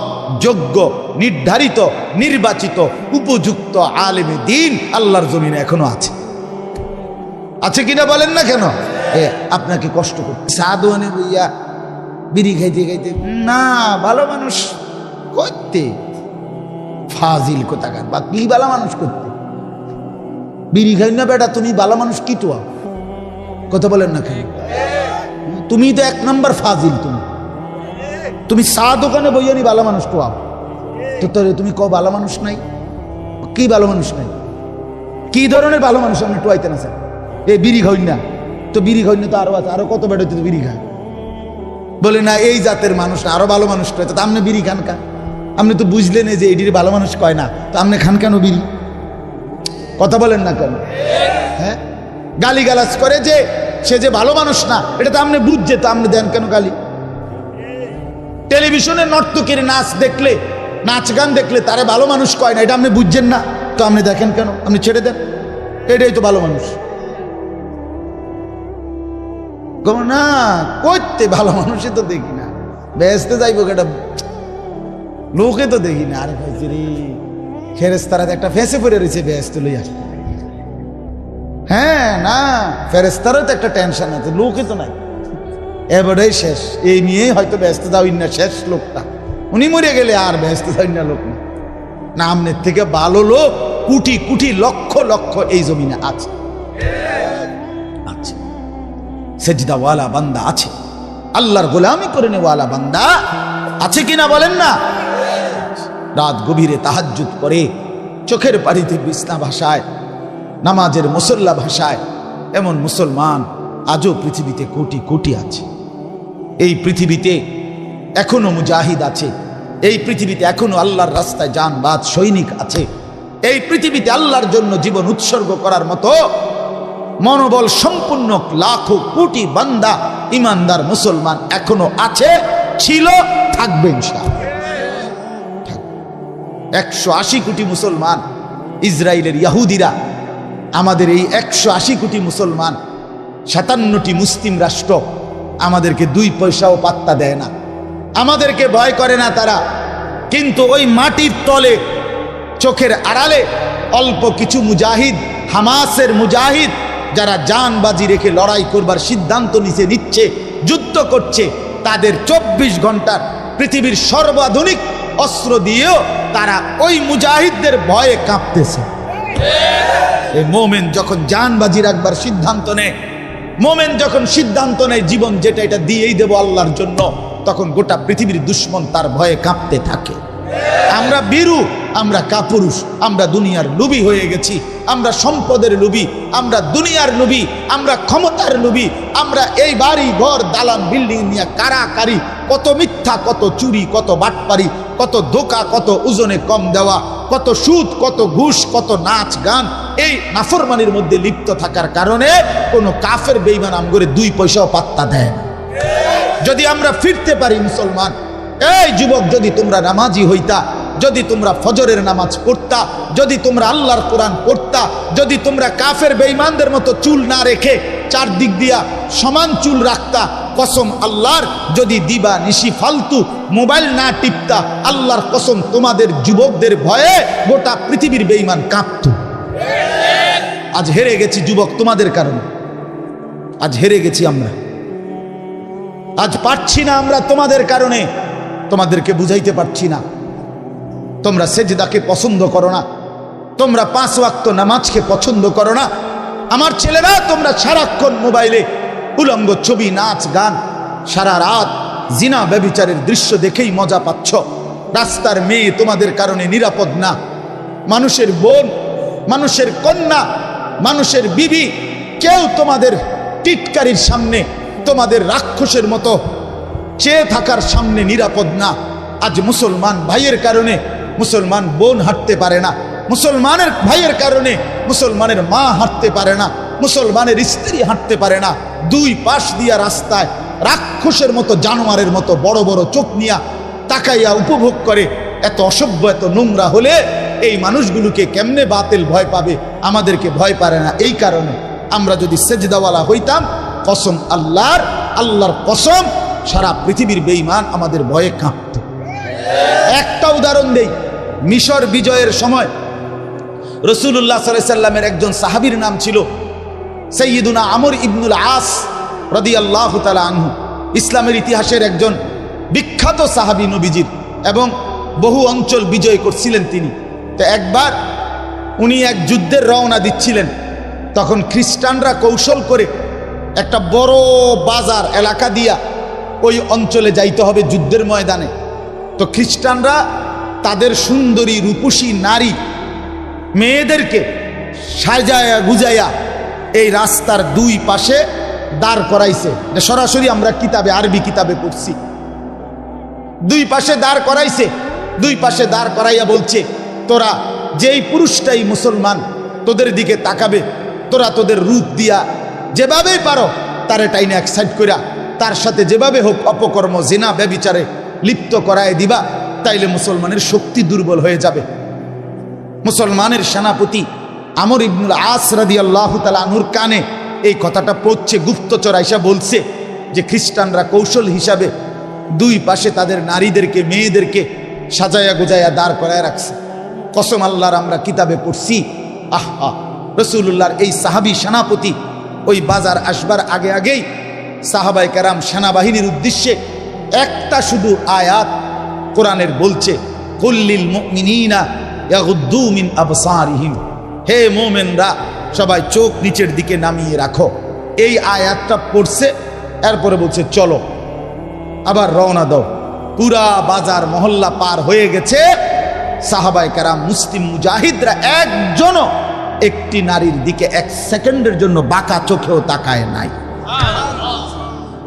যোগ্য, নির্ধারিত, নির্বাচিত, উপযুক্ত আলেমে দ্বীন আল্লাহর জমিনে এখনো আছে কিনা বলেন না কেন? আপনাকে কষ্ট করতে সাধুয়ানে বইয়া বিড়ি খাইতে খাইতে, না, ভালো মানুষ করতে, ফাজিল কোথাকার, বা কি ভালো মানুষ করতে, বিড়ি খাই না বেটা, তুমি ভালো মানুষ কি তো? কথা বলেন না কেন? তুমি তো 1 নাম্বার ফাজিল। তুমি চা দোকানে বইয়ানি ভালো মানুষ তো তুমি ভালো মানুষ নাই? কি ভালো মানুষ নাই? কি ধরনের ভালো মানুষ? আপনি টোয়াইতে না স্যার, এই বিড়ি খাই না তো, বিড়ি খাই না তো আরো আছে, আরো কত বেটা তো বিড়ি খায়, বলে না এই জাতের মানুষ না, আরো ভালো মানুষ কয়। তো আপনি বিড়ি খান কা? আপনি তো বুঝলেন যে এটির ভালো মানুষ কয় না, তো আপনি খান কেন বিড়ি? কথা বলেন না কেন? হ্যাঁ, গালিগালাজ করে যে সে যে ভালো মানুষ না, এটা তো আপনি বুঝছে, তো আপনি দেন কেন গালি? টেলিভিশনে নর্তকীর নাচ দেখলে, নাচ গান দেখলে তারে ভালো মানুষ কয় না, এটা আপনি বুঝছেন না, তো আপনি দেখেন কেন? আপনি ছেড়ে দেন, এটাই তো ভালো মানুষ। না করতে ভালো মানুষই তো দেখি না, বেহেশতে যাইব কেটা লোকে তো দেখি না। আরে ভাইছি রে, ফেরেশতারা একটা ফেঁসে পড়ে রয়েছে, বেহেশতে লইয়া। হ্যাঁ, না, ফেরেশতারও তো একটা টেনশন আছে, লোকে তো নাই, এবারেই শেষ। এই নিয়েই হয়তো ব্যস্ত যাওয়ার না, শেষ লোকটা, উনি মরে গেলে আর ব্যস্ত যাওয়ার না লোক না। না, আমনের থেকে ভালো লোক কোটি কোটি লক্ষ লক্ষ এই জমিনে আছে, সেজদাওয়ালা বান্দা আছে, আল্লাহর গোলামি করে নেওয়ালা বান্দা আছে কিনা বলেন না? রাত গভীরে তাহাজ্জুদ করে চোখের পানিতে বিছনা ভাসায়, নামাজের মুসল্লা ভাসায়, এমন মুসলমান আজও পৃথিবীতে কোটি কোটি আছে। এই পৃথিবীতে এখনো মুজাহিদ আছে, এই পৃথিবীতে এখনো আল্লাহর রাস্তায় জানবাজ সৈনিক আছে, এই পৃথিবীতে আল্লাহর জন্য জীবন উৎসর্গ করার মতো মনোবল সম্পূর্ণ লাখো কোটি বান্দা ইমানদার মুসলমান এখনো আছে, ছিল, থাকবে ইনশাআল্লাহ। 180 কোটি মুসলমান, ইসরায়েলের ইহুদিরা আমাদের এই 180 কোটি মুসলমান, 57টি মুসলিম রাষ্ট্র আমাদেরকে 2 পয়সাও পাত্তা দেয় না, আমাদেরকে ভয় করে না তারা। কিন্তু ওই মাটির তলে চোখের আড়ালে অল্প কিছু মুজাহিদ, হামাসের মুজাহিদ, যারা জানবাজি রেখে লড়াই করবার সিদ্ধান্ত নিচ্ছে, যুদ্ধ করছে, তাদের 24 ঘন্টার পৃথিবীর সর্বাধুনিক অস্ত্র দিয়েও তারা ওই মুজাহিদদের ভয়ে কাঁপতেছে। এই মোমেন যখন জানবাজি রাখবার সিদ্ধান্ত নেয়, মোমেন যখন সিদ্ধান্ত নেয় জীবন যেটা এটা দিয়েই দেব আল্লাহর জন্য, তখন গোটা পৃথিবীর দুশ্মন তার ভয়ে কাঁপতে থাকে। আমরা বীরু, আমরা কাপুরুষ, আমরা দুনিয়ার লোভী হয়ে গেছি, আমরা সম্পদের লোভী, আমরা দুনিয়ার লোভী, আমরা ক্ষমতার লোভী, আমরা এই বাড়ি ঘর দালান বিল্ডিং নিয়ে কারাকারি, কত মিথ্যা, কত চুরি, কত বাটপারি, কত ধোঁকা, কত ওজনে কম দেওয়া, কত সুদ, কত ঘুষ, কত নাচ গান, এই নাফরমানির মধ্যে লিপ্ত থাকার কারণে কোনো কাফের বেঈমান আমগরে 2 পয়সাও পাত্তা দেয় না। যদি আমরা ফিরতে পারি মুসলমান, এই যুবক, যদি তোমরা নামাজি হইতা, যদি তোমরা ফজরের নামাজ পড়তা, যদি তোমরা আল্লাহর কোরআন পড়তা, যদি তোমরা কাফের বেঈমানদের মতো চুল না রেখে চারদিক দিয়া সমান চুল রাখতা, কসম আল্লাহর, যদি দিবা নিশি ফালতু মোবাইল না টিপতা, আল্লাহর কসম তোমাদের যুবকদের ভয়ে গোটা পৃথিবীর বেঈমান কাঁপত। আজ হেরে গেছি যুবক তোমাদের কারণে, আজ হেরে গেছি আমরা, আজ পারছি না আমরা তোমাদের কারণে, তোমাদেরকে বুঝাইতে পারছি না। তোমরা সেজদাকে পছন্দ করো না, তোমরা 5 ওয়াক্ত নামাজকে পছন্দ করো না। আমার ছেলেরা, তোমরা সারাক্ষণ মোবাইলে উলঙ্গ ছবি, নাচ গান, সারা রাত জিনা ব্যভিচারের দৃশ্য দেখেই মজা পাচ্ছ। রাস্তার মেয়ে তোমাদের কারণে নিরাপদ না, মানুষের বোন, মানুষের কন্যা, মানুষের বিবি, কেউ তোমাদের টিটকারির সামনে, তোমাদের রাক্ষসের মতো চেয়ে থাকার সামনে নিরাপদ না। আজ মুসলমান ভাইয়ের কারণে মুসলমান বোন হাঁটতে পারে না, মুসলমানের ভাইয়ের কারণে মুসলমানের মা হাঁটতে পারে না, মুসলমানের স্ত্রী হাঁটতে পারে না। 2 পাশ দিয়া রাস্তায় রাক্ষসের মতো, জানোয়ারের মতো বড় বড় চোখ নিয়া তাকাইয়া উপভোগ করে। এত অসভ্য, এত নোংরা হলে এই মানুষগুলোকে কেমনে বাতিল ভয় পাবে? আমাদেরকে ভয় পারে না। এই কারণে আমরা যদি সেজদাওয়ালা হইতাম, কসম আল্লাহর, আল্লাহর কসম, সারা পৃথিবীর বেঈমান আমাদের ভয়ে কাঁপত। একটা উদাহরণ দেই, মিশর বিজয়ের সময় রাসূলুল্লাহ সাল্লাল্লাহু আলাইহি সাল্লামের একজন সাহাবীর নাম ছিল সাইয়্যিদুনা আমর ইবনুল আস রাদিয়াল্লাহু তাআলা আনহু। ইসলামের ইতিহাসের একজন বিখ্যাত সাহাবী নবীজির, এবং বহু অঞ্চল বিজয় করছিলেন তিনি। তো একবার উনি এক যুদ্ধের রওনা দিচ্ছিলেন, তখন খ্রিস্টানরা কৌশল করে একটা বড় বাজার এলাকা দিয়া ওই অঞ্চলে যাইতে হবে যুদ্ধের ময়দানে। তো খ্রিস্টানরা তাদের সুন্দরী রূপসী নারী মেয়েদেরকে সাজায়া গুজায়া এই রাস্তার 2 পাশে দাঁড় করাইছে। সরাসরি আমরা কিতাবে, আরবি কিতাবে পড়ছি। 2 পাশে দাঁড় করাইছে, 2 পাশে দাঁড় করাইয়া বলছে, তোরা যেই পুরুষটাই মুসলমান তোদের দিকে তাকাবে, তোরা তোদের রূপ দিয়া যেভাবেই পারো তারে টাইনে এক সাইড কইরা তার সাথে যেভাবে হোক অপকর্ম, জিনা, ব্যভিচারে লিপ্ত করায় দিবা, তাইলে মুসলমানের শক্তি দুর্বল হয়ে যাবে। মুসলমানের সেনাপতি আমর ইবনুল আস রাদিয়াল্লাহু তাআলা আনহুর কানে এই কথাটা পৌঁছে, গুপ্তচর আইসা বলছে যে খ্রিস্টানরা কৌশল হিসাবে 2 পাশে তাদের নারীদেরকে, মেয়েদেরকে সাজায়া গুজায়া দাঁড় করায় রাখছে। কসম আল্লাহর, আমরা কিতাবে পড়ছি। আহা, রাসূলুল্লাহর এই সাহাবী সেনাপতি ওই বাজার আসবার আগে আগেই সাহাবায়ে কেরাম সেনাবাহিনীর উদ্দেশ্যে একটা শুধু আয়াত কোরআনের বলছে, কুল্লিল মুমিনিনা ইয়াগুদ্দু মিন আবসারিহিম, হে মুমিনরা সবাই চোখ নিচের দিকে নামিয়ে রাখো। এই আয়াতটা পড়ছে, এরপরে বলছে চলো আবার রওনা দাও। পুরা বাজার মহল্লা পার হয়ে গেছে, সাহাবায়ে কেরাম মুসলিম মুজাহিদরা একজনও একটি নারীর দিকে এক সেকেন্ডের জন্য বাঁকা চোখেও তাকায় নাই।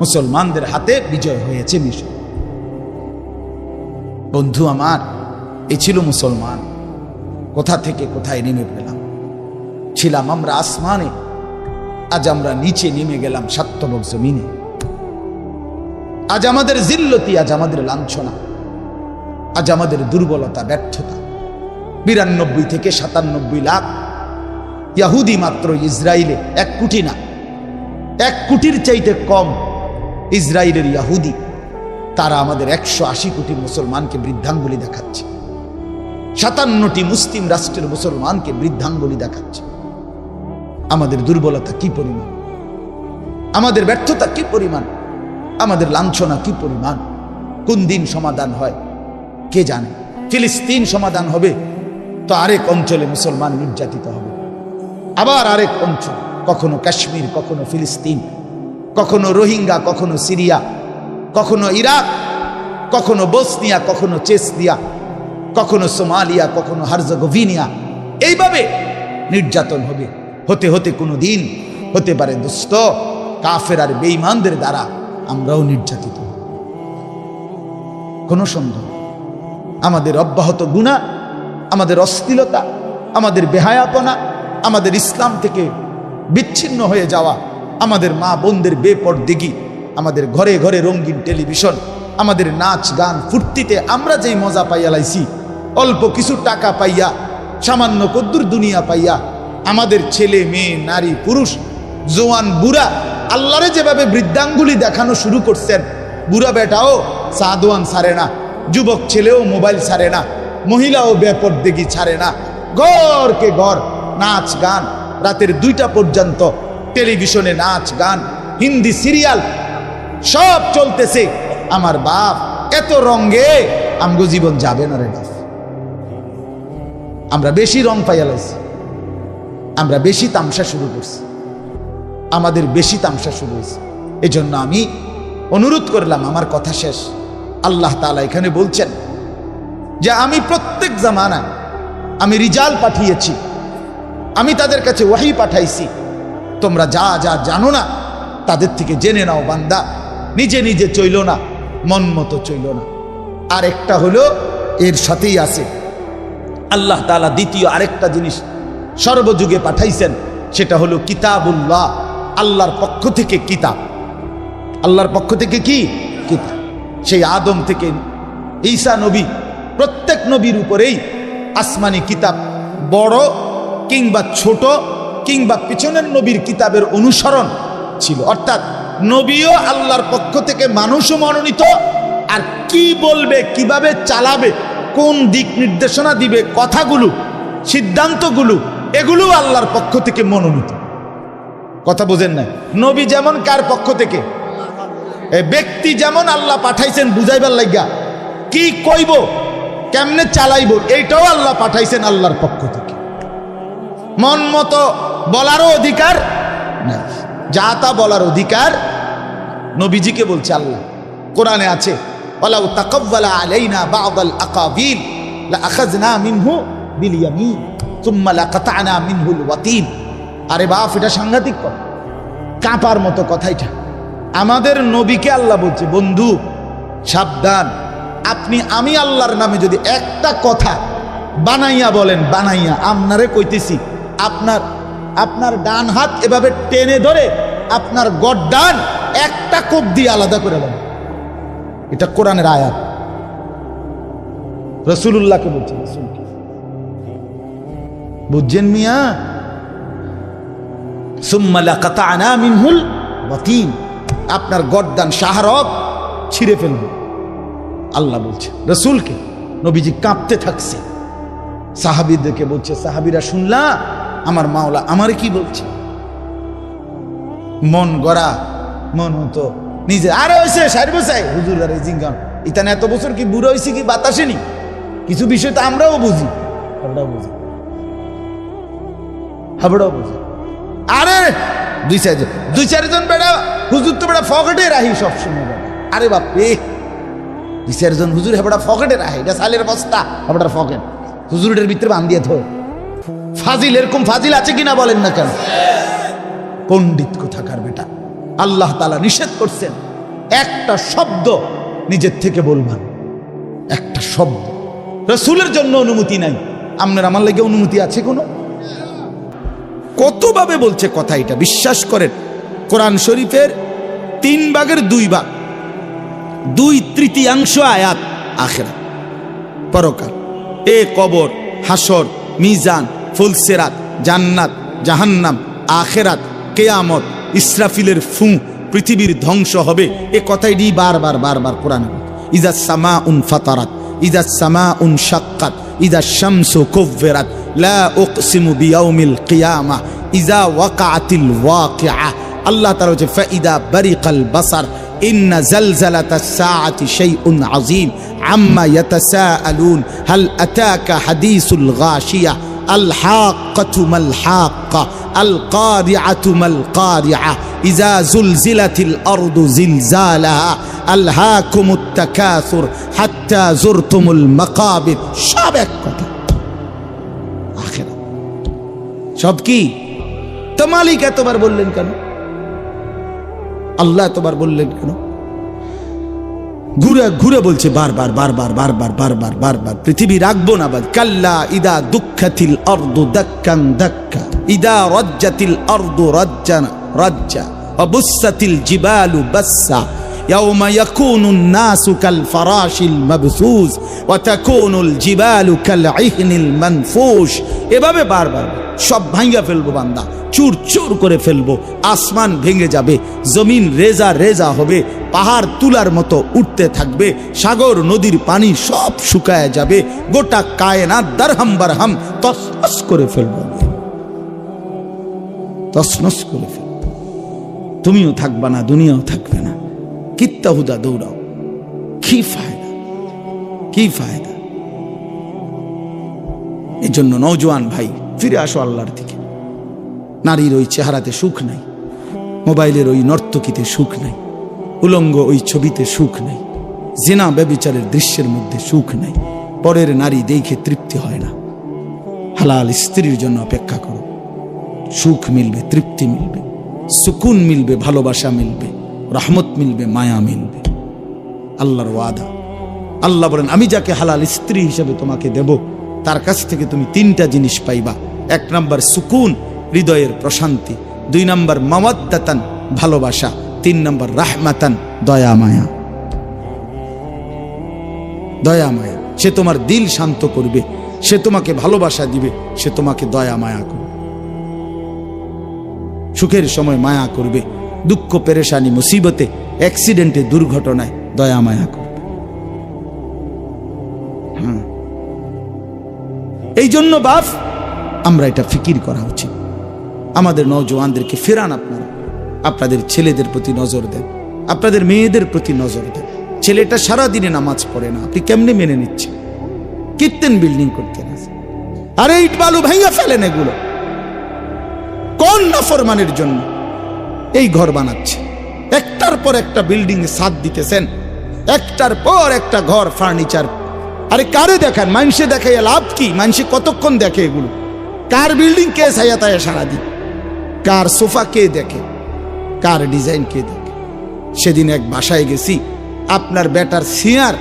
মুসলমানদের হাতে বিজয় হয়েছে মিশর। বন্ধু আমার, এই ছিল মুসলমান। কোথা থেকে কোথায় নেমে পেলাম। ছিলাম আমরা আসমানে, আজ আমরা নিচে নেমে গেলাম সাত্যবক জমিনে। আজ আমাদের জিল্লতি, আজ আমাদের লাঞ্ছনা, আজ আমাদের দুর্বলতা, ব্যর্থতা। 92 থেকে 97 লাখ ইহুদি মাত্র ইসরায়েলে, 1 কোটি না, 1 কোটির চাইতে কম ইসরায়েলের ইহুদি। তারা আমাদের 180 কোটি মুসলমানকে বৃদ্ধাঙ্গুলি দেখাচ্ছে। 57টি মুসলিম রাষ্ট্রের মুসলমানকে বৃদ্ধাঙ্গুলি দেখাচ্ছে। আমাদের দুর্বলতা কি পরিমাণ, আমাদের ব্যর্থতা কি পরিমাণ, আমাদের লাঞ্ছনা কি পরিমাণ। কোন দিন সমাধান হয় কে জানে। ফিলিস্তিন সমাধান হবে তো আরেক অঞ্চলে মুসলমান নির্যাতিত হবে, আবার আরেক অঞ্চল, কখনো কাশ্মীর, কখনো ফিলিস্তিন, কখনো রোহিঙ্গা, কখনো সিরিয়া, কখনো ইরাক, কখনো বসনিয়া, কখনো চেচনিয়া, কখনো সোমালিয়া, কখনো হার্জেগোভিনা। এইভাবে নির্যাতন হবে। হতে হতে কোনো দিন হতে পারে দুষ্ট কাফের আর বেঈমানদের দ্বারা আমরাও নির্যাতিত হব। কোনো সন্দেহ। আমাদের অব্যাহত গুনাহ, আমাদের অশ্লীলতা, আমাদের বেহায়াপনা, আমাদের ইসলাম থেকে বিচ্ছিন্ন হয়ে যাওয়া, আমাদের মা বোনদের বেপরদেগি, আমাদের ঘরে ঘরে রঙিন টেলিভিশন, আমাদের নাচ গান ফুর্তিতে আমরা যেই মজা পাইয়া লাইছি, অল্প কিছু টাকা পাইয়া, সামান্য কদ্দুর দুনিয়া পাইয়া, আমাদের ছেলে মেয়ে নারী পুরুষ জোয়ান বুড়া আল্লাহরে যেভাবে বৃদ্ধাঙ্গুলি দেখানো শুরু করছেন, বুড়া বেটাও সাদওয়ান ছাড়ে না, যুবক ছেলেও মোবাইল ছাড়ে না, মহিলাও বেপরদেগি ছাড়ে না। ঘরকে ঘর নাচ গান, রাতের 2টা পর্যন্ত টেলিভিশনে নাচ গান, হিন্দি সিরিয়াল সব চলতেছে। আমার বাপ, এত রঙে আমগো জীবন যাবে না রে বাপ। আমরা বেশি রং পাইয়া লাইছি, আমরা বেশি তামসা শুরু করছি, আমাদের বেশি তামসা শুরু হয়েছে। এই জন্য আমি অনুরোধ করলাম, আমার কথা শেষ। আল্লাহ তাআলা এখানে বলছেন যে আমি প্রত্যেক জামানায় আমি রিজাল পাঠিয়েছি, আমি তাদের কাছে ওয়াহি পাঠাইছি। তোমরা যা যা জানো না তাদের থেকে জেনে নাও বান্দা। নিজে নিজে চইল না, মন মতো চইল না। আর একটা হলো এর সাথেই আছে, আল্লাহ তাআলা দ্বিতীয় আরেকটা জিনিস সর্বযুগে পাঠাইছেন, সেটা হলো কিতাবুল্লাহ, আল্লাহর পক্ষ থেকে কিতাব। আল্লাহর পক্ষ থেকে কি কিতাব? সেই আদম থেকে ঈসা নবী, প্রত্যেক নবীর উপরেই আসমানি কিতাব, বড় কিংবা ছোট কিংবা পিছনের নবীর কিতাবের অনুসরণ ছিল। অর্থাৎ নবীও আল্লাহর পক্ষ থেকে মানুষও মনোনীত, আর কি বলবে, কিভাবে চালাবে, কোন দিক নির্দেশনা দিবে, কথাগুলো, সিদ্ধান্তগুলো, এগুলো আল্লাহর পক্ষ থেকে মনোনীত। কথা বোঝেন না? নবী যেমন কার পক্ষ থেকে, ব্যক্তি যেমন আল্লাহ পাঠাইছেন বুঝাইবার লাগিয়া, কি কইব, কেমনে চালাইব, এইটাও আল্লাহ পাঠাইছেন আল্লাহর পক্ষ থেকে। মন মতো বলারও অধিকার নাই, যা তা বলার অধিকার নবীজিকে বলছে আল্লাহ। কোরআনে আছে, ওয়ালাউ তাকাব্বালা আলাইনা বা'দাল আকাবিল লাআখাযনা মিনহু বিল ইয়ামিন সুম্মা লাকাতা'না মিনহুল ওয়াতিন। আরে বাপ, এটা সাংঘাতিক কথা, কাঁপার মতো কথা এটা। আমাদের নবীকে আল্লাহ বলছে, বন্ধু সাবধান, আপনি আমি আল্লাহর নামে যদি একটা কথা বানাইয়া বলেন, বানাইয়া আপনারে কইতেছি, আপনার ডান হাত এভাবে টেনে ধরে আপনার গড্ডান একটা কোপ দিয়ে আলাদা করে দেন। এটা কোরআনের আয়াত, রাসূলুল্লাহকে বলছে। রাসূলকে বুঝছেন মিয়া? সুম্মা লাকাতা'না মিনহুল ওয়াতিন, আপনার গর্দান শাহরগ ছিঁড়ে ফেলব, আল্লাহ বলছে রাসূলকে। নবীজি কাঁপতে থাকছে, সাহাবীদেরকে বলছে, সাহাবীরা শুনলা আমার মাওলা আমার কি বলছে? মন গড়া, মন হতো নিজে, আরে হয়েছে 60 বছর হুজুর, আরে জিঙ্গান ইতানে এত বছর কি বুড়ো হয়েছে কি বাতাসেনি? কিছু বিষয় তো আমরাও বুঝি, আমরাও বুঝি, হাবড়াও বুঝি। আরে দুই চারজন বেড়া হুজুর তো বেড়া ফকেটে রাহি সবসময় বেড়া। আরে বাপরে, 2-4 জন হুজুর হেবড়া ফকেটে রাহে, এটা সালের বস্তা, হেবড়ার ফকেট। হুজুরের ভিতরে বান্ধিয়ে ধো। ফাজিল, এরকম ফাজিল আছে কিনা বলেন না কেন? পণ্ডিত কোথাকার বেটা। আল্লাহ তাআলা নিষেধ করছেন একটা শব্দ নিজের থেকে বলবেন, একটা শব্দ। রাসূলের জন্য অনুমতি নাই, আপনার আমার লাগে অনুমতি আছে কোনো? কতভাবে বলছে কথা, এটা বিশ্বাস করেন। কোরআন শরীফের 3 ভাগের 2 ভাগ, 2/3 আয়াত আখিরাত, পরকাল, কবর, হাসর, মিজান, ফুলসিরাত, জান্নাত, জাহান্নাম, আখিরাত, কিয়ামত, ইসরাফিলের ফু, পৃথিবীর ধ্বংস হবে। এ কথাই বারবার বারবার কোরআনে। ইজা সামাউন ফাতারাত, ইজা সামাউন শাক্কাত, ইজা শামসু কুవ్বিরাত, লা উকসিমু বিয়াউমিল কিয়ামা, ইজা ওয়াকাআতিল ওয়াকিআ। আল্লাহ তাআলা বলেছে ফাইদা বারিকাল বাসার, ইন্না জালজালাতাস সাআতি শাইউন আযীম, আম্মা ইয়াতাসাআলুন, হাল আতাকা হাদিসুল গাশিয়া, আল হাক্কাতু মাল হাক্কা, আল কারিআতু মাল কারিআ, ইজা জুলজিলাতিল আরদু জিলজালাহা, আলহাকুমুত তাকাসুর হাত্তা যুরতুমুল মাকাবির। সব এক কথা, আখিরাত সব কি? তো মালিক এতবার বললেন কেন? আল্লাহ এতবার বললেন কেন? ঘুরে ঘুরে বলছে বারবার বারবার বারবার বারবার বারবার। পৃথিবী রাখবো না বাদ। কাল্লা ইদা দুঃখাতিল আরদু দাক্কান দাক্কা, ইদা রাজ্জাতিল আরদু রাজ্জান রাজ্জা, অবুসাতিল জিবালু বাসসা, ইয়াউমা ইয়াকুনুন নাসু কাল ফারাশিল মাবসুস ওয়া তাকুনুল জিবালু কাল ইহনিল মানফুশ। এভাবে বারবার সব ভাঙা ফেলবো বান্দা, চুর চুর করে ফেলবো। আসমান ভেঙে যাবে, জমিন রেজা রেজা হবে, পাহাড় তুলার মতো উঠতে থাকবে, সাগর নদীর পানি সব শুকায় যাবে, গোটা কায়নাত দারহাম বারহাম তসনস করে ফেলবো, তসনস করে ফেলবো। তুমিও থাকবা না, দুনিয়াও থাকবে না। কিত্তা হুদা দৌড়াও, কি ফায়দা, কি ফায়দা? এই জন্য নওজোয়ান ভাই, ফিরে আসো আল্লাহর দিকে। নারীর ওই চেহারাতে সুখ নাই, মোবাইলের ওই নর্তকীতে সুখ নাই, উলঙ্গ ওই ছবিতে সুখ নাই, জিনা ব্যভিচারের দৃশ্যের মধ্যে সুখ নাই, পরের নারী দেখে তৃপ্তি হয় না। হালাল স্ত্রীর জন্য অপেক্ষা করো, সুখ মিলবে, তৃপ্তি মিলবে, সুকুন মিলবে, ভালোবাসা মিলবে, রহমত মিলবে, মায়া মিলবে। আল্লাহর ওয়াদা। আল্লাহ বলেন আমি যাকে হালাল স্ত্রী হিসেবে তোমাকে দেব, তার কাছ থেকে তুমি 3টা জিনিস পাইবা। 1 নাম্বার সুকুন, হৃদয়ের প্রশান্তি। 2 নাম্বার মাওয়াদ্দাতান, ভালোবাসা। 3 নাম্বার রাহমাতান, দয়া মায়া। দয়া মায়া, সে তোমার দিল শান্ত করবে, সে তোমাকে ভালোবাসা দিবে, সে তোমাকে দয়া মায়া করবে, সুখের সময় মায়া করবে, দুঃখ পেরেশানি মুসিবতে অ্যাক্সিডেন্টে দুর্ঘটনায় দয়া মায়া করবে। এই জন্য বাপ, আমরা এটা ফিকির করা উচিত। আমাদের নওজোয়ানদেরকে ফেরান, আপনারা আপনাদের ছেলেদের প্রতি নজর দেন, আপনাদের মেয়েদের প্রতি নজর দেন। ছেলেটা সারাদিনে নামাজ পড়ে না, আপনি কেমনে মেনে নিচ্ছেন? কীর্তেন বিল্ডিং করতে না, আরে ইট বালু ভাঙা ফেলেন। এগুলো কোন নাফরমানের জন্য এই ঘর বানাচ্ছে? একটার পর একটা বিল্ডিং এ ছাদ দিতেছেন, একটার পর একটা ঘর ফার্নিচার। আরে কারে দেখান? মানুষে দেখে লাভ কি? মানুষে কতক্ষণ দেখে এগুলো? কার বিল্ডিং কে ছায়া তায়া সারাদিন? কার সোফা কে দেখে? কার ডিজাইন কে দেখে? সেদিন এক বাসায় গেছি, আপনার বেটার চেয়ার,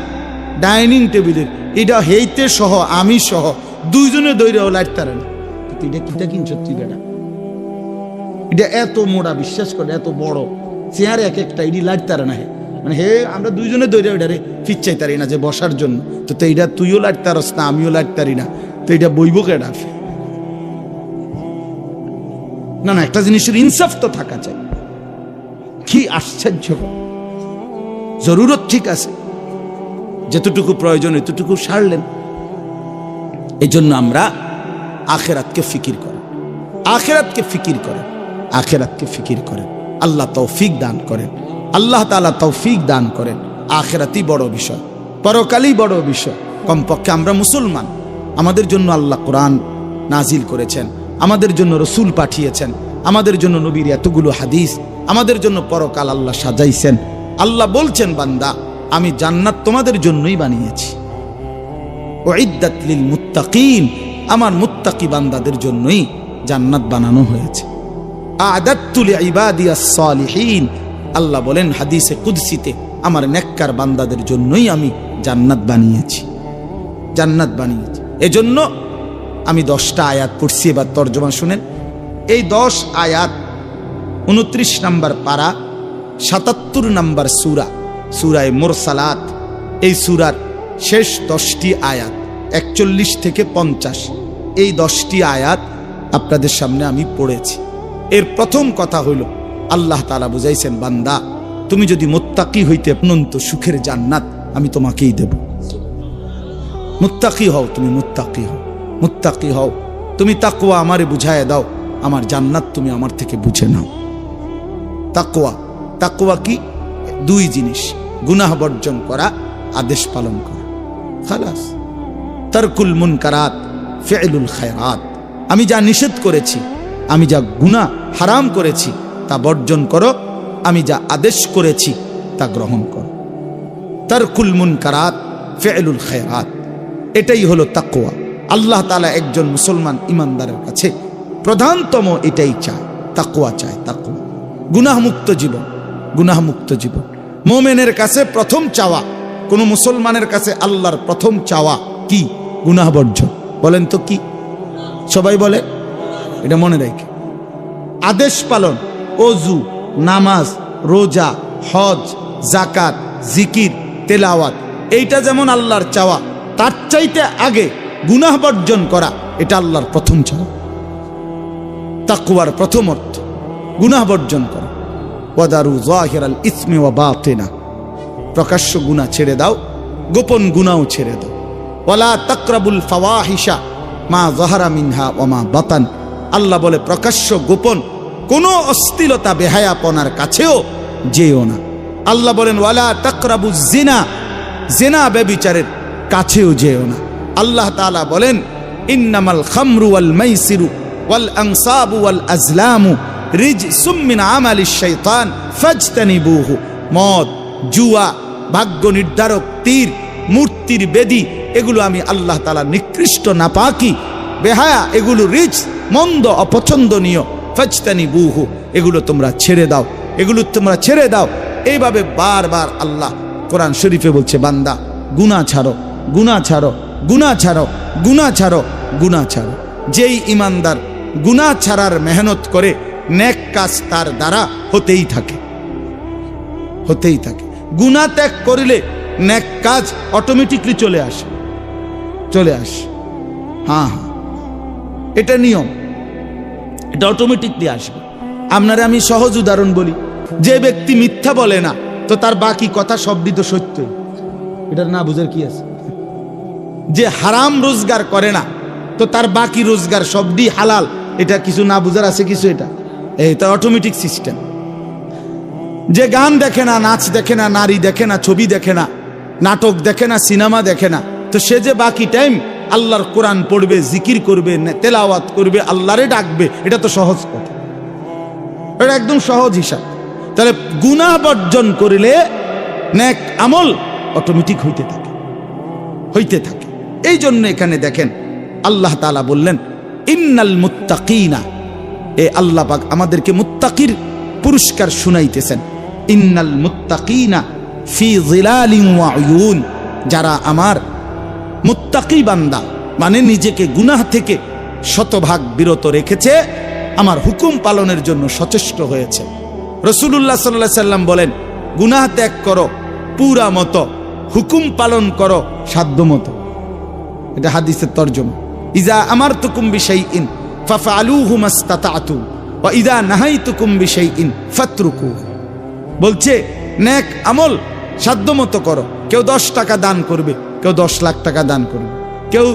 ডাইনিং টেবিলের এটা হেইতে সহ আমি সহ 2 জনে দৈরাও লাইটতারে না। এটা কিটা কিনছ তুই বেটা? এটা এত মোড়া, বিশ্বাস করে এত বড় চেয়ার, এক একটা ইডি লাইটতারে না। মানে হে আমরা 2 জনে দৈরা ওইটারে ফিচ্ছাইতারি না যে বসার জন্য। তো এইটা তুইও লাইটতারস না, আমিও লাইটতারি না, তো এটা বইব কেডা? না না, একটা জিনিসের ইনসাফ তো থাকা চাই। কি আশ্চর্য! জরুরত ঠিক আছে, যতটুকু প্রয়োজন এতটুকু সারলেন। এই জন্য আমরা আখিরাতকে ফিকির করেন, আখিরাতকে ফিকির করেন, আখিরাতকে ফিকির করেন। আল্লাহ তৌফিক দান করেন, আল্লাহ তাআলা তৌফিক দান করেন। আখিরাতই বড় বিষয়, পরকালই বড় বিষয়। কমপক্ষে আমরা মুসলমান, আমাদের জন্য আল্লাহ কোরআন নাজিল করেছেন, আমাদের জন্য রসুল পাঠিয়েছেন, আমাদের জন্য নবীর এতগুলো হাদিস, আমাদের জন্য পরকাল আল্লাহ সাজাইছেন। আল্লাহ বলছেন বান্দা, আমি জান্নাত তোমাদের জন্যই বানিয়েছি, উইদ্দাত লিল মুত্তাকিন, আমার মুত্তাকি বান্দাদের জন্যই জান্নাত বানানো হয়েছে। আ'দাততু লিইবাদিয়াস সালিহিন, আল্লাহ বলেন হাদিসে কুদসিতে, আমার নেককার বান্দাদের জন্যই আমি জান্নাত বানিয়েছি, জান্নাত বানিয়েছি। এজন্য আমি 10টা আয়াত পড়ছি, এবার তর্জমা শুনেন। এই 10 আয়াত 29 নম্বর পারা, 77 নম্বর সূরা, সূরায়ে মুরসালাত। এই সূরার শেষ 10টি আয়াত 41 থেকে 50, এই 10টি আয়াত আপনাদের সামনে আমি পড়েছি। এর প্রথম কথা হইল, আল্লাহ তাআলা বুঝাইছেন, বান্দা তুমি যদি মুত্তাকি হইতে অনন্ত সুখের জান্নাত আমি তোমাকেই দেব। মুত্তাকি হও, তুমি মুত্তাকি হও, মুত্তাকি হও, তুমি তাকওয়া আমারে বুঝায় দাও, আমার জান্নাত তুমি আমার থেকে বুঝে নাও। তাকওয়া, তাকওয়া কি? 2 জিনিস, গুনাহ বর্জন করা, আদেশ পালন করা, খালাস। তারকুল মুনকারাত, ফি'লুল খায়রাত, আমি যা নিষেধ করেছি, আমি যা গুনাহ হারাম করেছি তা বর্জন করো, আমি যা আদেশ করেছি তা গ্রহণ করো। তারকুল মুনকারাত, ফি'লুল খায়রাত, এটাই হলো তাকওয়া। আল্লাহ তাআলা একজন মুসলমান ইমানদারের কাছে প্রধানতম এটাই চায়, তাকওয়া চায়, তাকওয়া। গুনাহমুক্ত জীবন, গুনাহমুক্ত জীবন মুমিনের কাছে প্রথম চাওয়া, কোন মুসলমানের কাছে আল্লাহর প্রথম চাওয়া কি? গুনাহ বর্জন। বলেন তো কি? সবাই বলে, এটা মনে রেখে। আদেশ পালন, ওযু, নামাজ, রোজা, হজ, যাকাত, জিকির, তেলাওয়াত, এইটা যেমন আল্লাহর চাওয়া, তার চাইতে আগে গুনাহ বর্জন করা, এটা আল্লাহর প্রথম চাওয়া। তাকওয়ার প্রথম অর্থ গুনাহ বর্জন করা। ওয়াদারু যাহিরাল ইসমি ওয়া বাতিনা, প্রকাশ্য গুনাহ ছেড়ে দাও, গোপন গুনাহও ছেড়ে দাও। ওয়ালা তাকরাবুল ফাওয়াহিশা মা যাহারা মিনহা ওয়া মা বাতান, আল্লাহ বলে প্রকাশ্য গোপন কোনো অশ্লীলতা বেহায়াপনার কাছেও যেও না। আল্লাহ বলেন ওয়ালা তাকরাবুজ জিনা, জিনা ব্যভিচারের কাছেও যেও না। আল্লাহ তাআলা বলেন ইন্নামাল খামরু ওয়াল মাইসিরু ওয়াল আনসাবু ওয়াল আজলামু রিজসুম মিন আমালিশ শাইতান ফাজতানিবুহু, মদ, জুয়া, ভাগ্য নির্ধারক তীর, মূর্তির বেদী, এগুলো আমি আল্লাহ তাআলা নিকৃষ্ট, নাপাকি, বেহায়া, এগুলো রিজ, মন্দ, অপছন্দনীয়। ফাজতানিবুহু, এগুলো তোমরা ছেড়ে দাও, এগুলো তোমরা ছেড়ে দাও। এইভাবে বারবার আল্লাহ কোরআন শরীফে বলছে, বান্দা গুনাহ ছাড়ো, গুনাহ ছাড়ো, গুনাহ ছাড়ো, গুনাহ ছাড়ো, গুনাহ ছাড়ো। যেই ইমানদার গুনাহ ছাড়ার মেহনত করে, নেক কাজ তার দ্বারা হতেই থাকে, হতেই থাকে। গুনাহ ত্যাগ করিলে নেক কাজ অটোমেটিকলি চলে আসে, চলে আসে। হ্যাঁ হ্যাঁ, এটা নিয়ম, এটা অটোমেটিকলি আসবে। আপনারে আমি সহজ উদাহরণ বলি, যে ব্যক্তি মিথ্যা বলে না, তো তার বাকি কথা সবই তো সত্যই, এটার না বুঝার কি আছে? যে হারাম রোজগার করে না, তো তার বাকি রোজগার সবই হালাল, এটা কিছু না বুঝার আছে কিছু? এটা অটোমেটিক সিস্টেম। যে গান দেখে না, নাচ দেখে না, নারী দেখে না, ছবি দেখে না, নাটক দেখে না, সিনেমা দেখে না, তো সে যে বাকি টাইম আল্লাহর কোরআন পড়বে, জিকির করবে, তেলাওয়াত করবে, আল্লাহরে ডাকবে, এটা তো সহজ কথা, এটা একদম সহজ হিসাব। তাহলে গুনাহ বর্জন করিলে নেক আমল অটোমেটিক হইতে থাকে, হইতে থাকে। এই জন্য এখানে দেখেন আল্লাহ তাআলা বললেন ইন্নাল মুত্তাকিনা, এ আল্লাহ পাক আমাদেরকে মুত্তাকির পুরস্কার শুনাইতেছেন। ইন্নাল মুত্তাকিনা ফি যিলালিন ওয়া উয়ুন, যারা আমার মুত্তাকি বান্দা, মানে নিজেকে গুনাহ থেকে শতভাগ বিরত রেখেছে, আমার হুকুম পালনের জন্য সচেষ্ট হয়েছে। রাসূলুল্লাহ সাল্লাল্লাহু আলাইহি সাল্লাম বলেন, গুনাহ ত্যাগ করো পুরা মতো, হুকুম পালন করো সাধ্য মতো। এটা হাদিসের তরজমা। ইজা আমারতুকুম বিশাইইন ফাফআলুহু মাস্তাতা'তুম ওয়া ইজা নাহাইতুকুম বিশাইইন ফাতরুকুহু, বলছে নেক আমল সাধ্য মতো করো। কেউ 10 টাকা দান করবে, কেউ 10 লাখ টাকা দান করবে, কেউ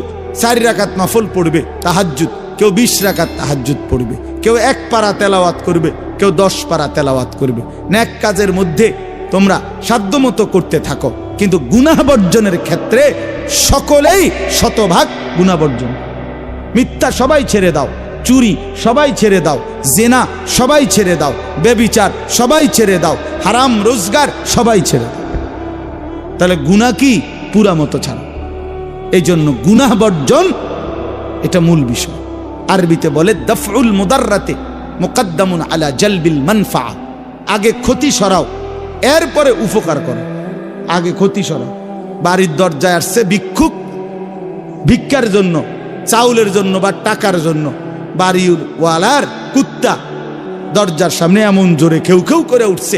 4 রাকাত নফল পড়বে তাহাজ্জুদ, কেউ 20 রাকাত তাহাজ্জুদ পড়বে, কেউ 1 পারা তেলাওয়াত করবে, কেউ 10 পারা তেলাওয়াত করবে। নেক কাজের মধ্যে তোমরা সাধ্যমতো করতে থাকো, কিন্তু গুনাহ বর্জনের ক্ষেত্রে সকলেই শতভাগ গুনাহ বর্জন। মিথ্যা সবাই ছেড়ে দাও, চুরি সবাই ছেড়ে দাও, জেনা সবাই ছেড়ে দাও, ব্যভিচার সবাই ছেড়ে দাও, হারাম রোজগার সবাই ছেড়ে দাও। তাহলে গুনাহ কি? পুরা মতো ছাড়ো, এই জন্য গুনাহ বর্জন এটা মূল বিষয়। আরবিতে বলে দফউল মুদাররাতে মুকদ্দামুন আলা জালবিল মানফা, আগে ক্ষতি সরাও এরপরে উপকার করো। আগে ক্ষতি সরাও। বাড়ির দরজায় আসছে ভিক্ষুক, ভিক্ষার জন্য, চাউলের জন্য বা টাকার জন্য, বাড়িওয়ালার কুত্তা দরজার সামনে এমন জোরে খেউ খেউ করে উঠছে,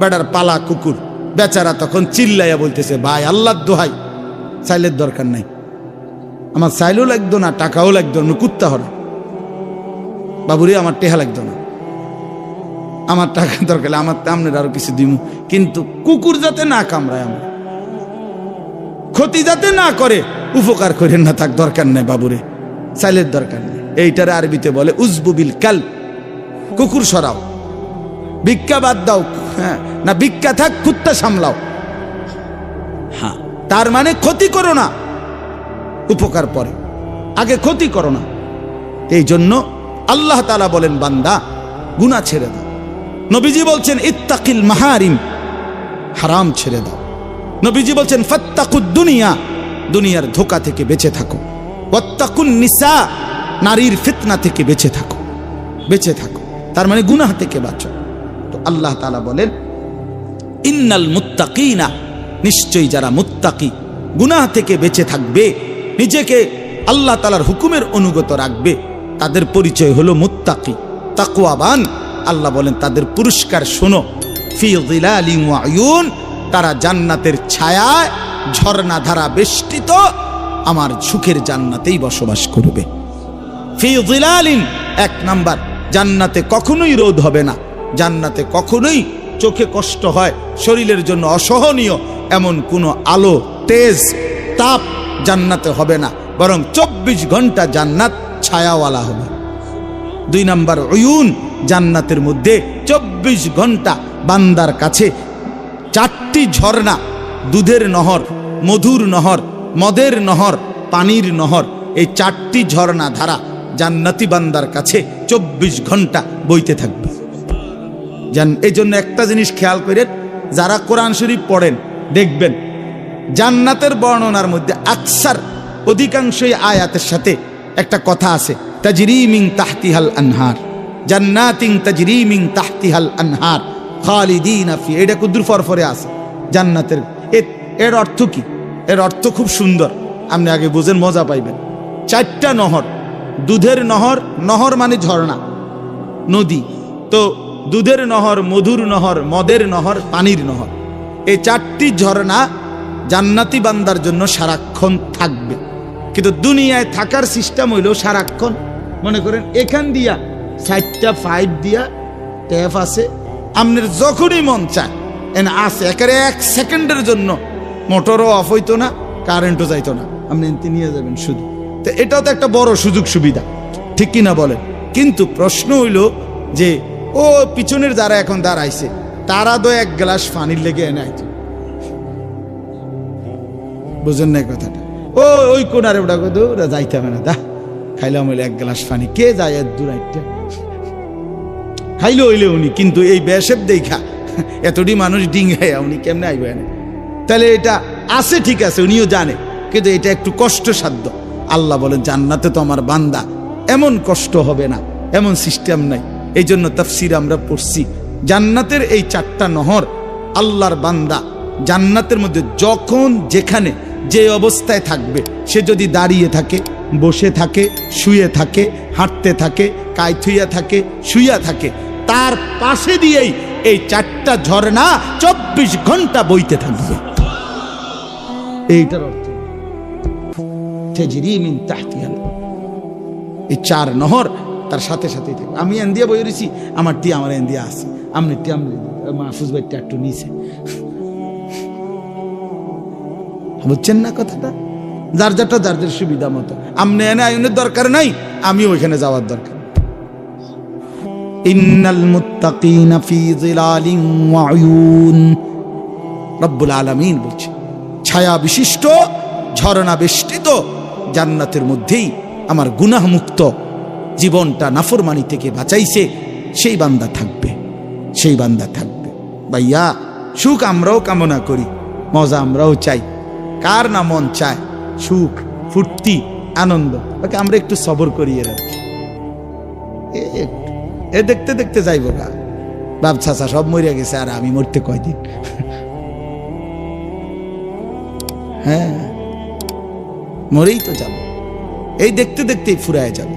বেটার পালা কুকুর, বেচারা তখন চিল্লাইয়া বলতেছে, ভাই আল্লাহর দোহাই, চাইলের দরকার নাই, আমার চাইলেও লাগতো না, টাকাও লাগতো না, কুত্তা হরা বাবুরে, আমার টেহা লাগতো না, আমার টাকা দরকার, আমার তামনের আরো কিছু দিব, কিন্তু কুকুর যাতে না কামড়ায়, আমার ক্ষতি যাতে না করে, উপকার করেন না, থাক দরকার নেই বাবুরে, চাইলের দরকার নেই। এইটারে আরবিতে বলে উজবুবিল কাল, কুকুর সরাও, ভিক্ষা বাদ দাও, হ্যাঁ না ভিক্ষা থাক, কুত্তা সামলাও। হ্যাঁ, তার মানে ক্ষতি করো না, উপকার পরে, আগে ক্ষতি করো না। এই জন্য আল্লাহ তাআলা বলেন, বান্দা গুনাহ ছেড়ে দাও। নবীজি বলছেন ইত্তাকিল মাহারিম, হারাম ছেড়ে দাও। নবীজি বলছেন ফাত্তাকুদ দুনিয়া, দুনিয়ার ধোঁকা থেকে বেঁচে থাকো। ওয়াত্তাকুন নিসা, নারীর ফিতনা থেকে বেঁচে থাকো, বেঁচে থাকো, তার মানে গুনাহ থেকে বাঁচো। তো আল্লাহ তাআলা বলেন ইন্নাল মুত্তাকিনা, নিশ্চয়ই যারা মুত্তাকি, গুনাহ থেকে বেঁচে থাকবে, নিজেকে আল্লাহ তাআলার হুকুমের অনুগত রাখবে, তাদের পরিচয় হলো মুত্তাকি, তাকওয়াবান। আল্লাহ বলেন তাদের পুরস্কার শোনো, ফি যিলালিন ওয়া আয়ুন, তারা জান্নাতের ছায়ায় ঝর্ণা ধারা বেষ্টিত আমার সুখের জান্নাতেই বসবাস করবে। ফি যিলালিন, এক নাম্বার, জান্নাতে কখনোই রোদ হবে না, জান্নাতে কখনোই চোখে কষ্ট হয়, শরীরের জন্য অসহনীয় এমন কোনো আলো, তেজ, তাপ জান্নাতে হবে না, বরং 24 ঘন্টা জান্নাত ছায়াওয়ালা হবে। দুই নাম্বার উয়ুন, জান্নাতের মধ্যে 24 ঘন্টা বান্দার কাছে 4টি ঝর্ণা, দুধের নহর, মধুর নহর, মদের নহর, পানির নহর, এই 4টি ঝর্ণা ধারা জান্নাতি বান্দার কাছে 24 ঘন্টা বইতে থাকবে। এই জন্য একটা জিনিস খেয়াল করেন, যারা কোরআন শরীফ পড়েন দেখবেন জান্নাতের বর্ণনার মধ্যে আকসার, অধিকাংশই আয়াতের সাথে একটা কথা আছে, তাজরি মিন তাহতিহাল আনহার, জান্নাতিন তাজরি মিন তাহতিহাল আনহার খালিদিনা ফি, এটা কুদুর ফরফরে আছে জান্নাতের। এর অর্থ কি? এর অর্থ খুব সুন্দর, আপনি আগে বুঝেন, মজা পাইবেন। 4টা নহর, দুধের নহর, নহর মানে ঝর্ণা, নদী, তো দুধের নহর, মধুর নহর, মদের নহর, পানির নহর, এই 4টি ঝর্ণা জান্নাতি বান্দার জন্য সারাক্ষণ থাকবে। কিন্তু দুনিয়ায় থাকার সিস্টেম হইলেও সারাক্ষণ, মনে করেন এখান দিয়া 4টা পাইপ দিয়া ট্যাপ আছে, আপনার যখনই মন চায় এনে আছে, একেবারে 1 সেকেন্ডের জন্য মোটরও অফ হইতো না, কারেন্টও যাইতো না, আপনি এনতে নিয়ে যাবেন শুধু। তো এটাও তো একটা বড় সুযোগ সুবিধা, ঠিক কিনা বলেন? কিন্তু প্রশ্ন হইল যে ও পিছনের যারা এখন দাঁড়াইছে, তারা তো 1 গ্লাস পানির লেগে এনে আইতো, বুঝেন না কথাটা? ওই কোনারে ওটা ওরা যাইতে হবে না, দা খাইলাম হইলে 1 গ্লাস পানি, কে যায় এর দূর একটা খাইলে হইলে উনি, কিন্তু এই বেশেব দেখা এতটি মানুষ ডিঙ্গাইয়া উনি কেমনে আইবে এনে? তাহলে এটা আছে, ঠিক আছে, উনিও জানে, কিন্তু এটা একটু কষ্টসাধ্য। আল্লাহ বলেন জান্নাতে তো আমার বান্দা এমন কষ্ট হবে না, এমন সিস্টেম নাই। এই জন্য তাফসীর আমরা পড়ছি, জান্নাতের এই 4টা নহর, আল্লাহর বান্দা জান্নাতের মধ্যে যখন যেখানে যে অবস্থায় থাকবে, সে যদি দাঁড়িয়ে থাকে, বসে থাকে, শুয়ে থাকে, হাঁটতে থাকে, কায়থুইয়া থাকে, শুইয়া থাকে, তার পাশে দিয়েই এই 4টা ঝর্ণা 24 ঘন্টা বইতে থাকবে। এইটার অর্থ তাজরি মিন তাহতিহা, এই 4 নহর তার সাথে সাথেই থাকবে। আমি এন্দিয়া বই রয়েছি, আমার টি আমার এন্দিয়া আছে, আমনে টি আমনে, মাহফুজ ভাই একটু নিচে, বুঝছেন না কথাটা? যার যারটা যার যার সুবিধা মতো, আমনে এনে আইনের দরকার নাই, আমি ওইখানে যাওয়ার দরকার। ইন্নাল মুত্তাকিনা ফি যিলালিন ওয়া উয়ুন, রব্বুল আলামিন বলছে ছায়া বিশিষ্ট, ঝর্ণা বেষ্টিত জান্নাতের মধ্যেই আমার গুনাহ মুক্ত জীবনটা নাফরমানি থেকে বাঁচাইছে সেই বান্দা থাকবে, সেই বান্দা থাকবে। ভাইয়া, সুখ আমরাও কামনা করি, মজা আমরাও চাই, কার না মন চায় সুখ ফুর্তি আনন্দ, ওকে আমরা একটু সবর করিয়ে রাখি, এ দেখতে দেখতে যাইব গা। বাপ চাচা সব মরিয়া গেছে, আর আমি মরতে কয়দিন। হ্যাঁ, মরেই তো যাব, এই দেখতে দেখতেই ফুরায় যাবে।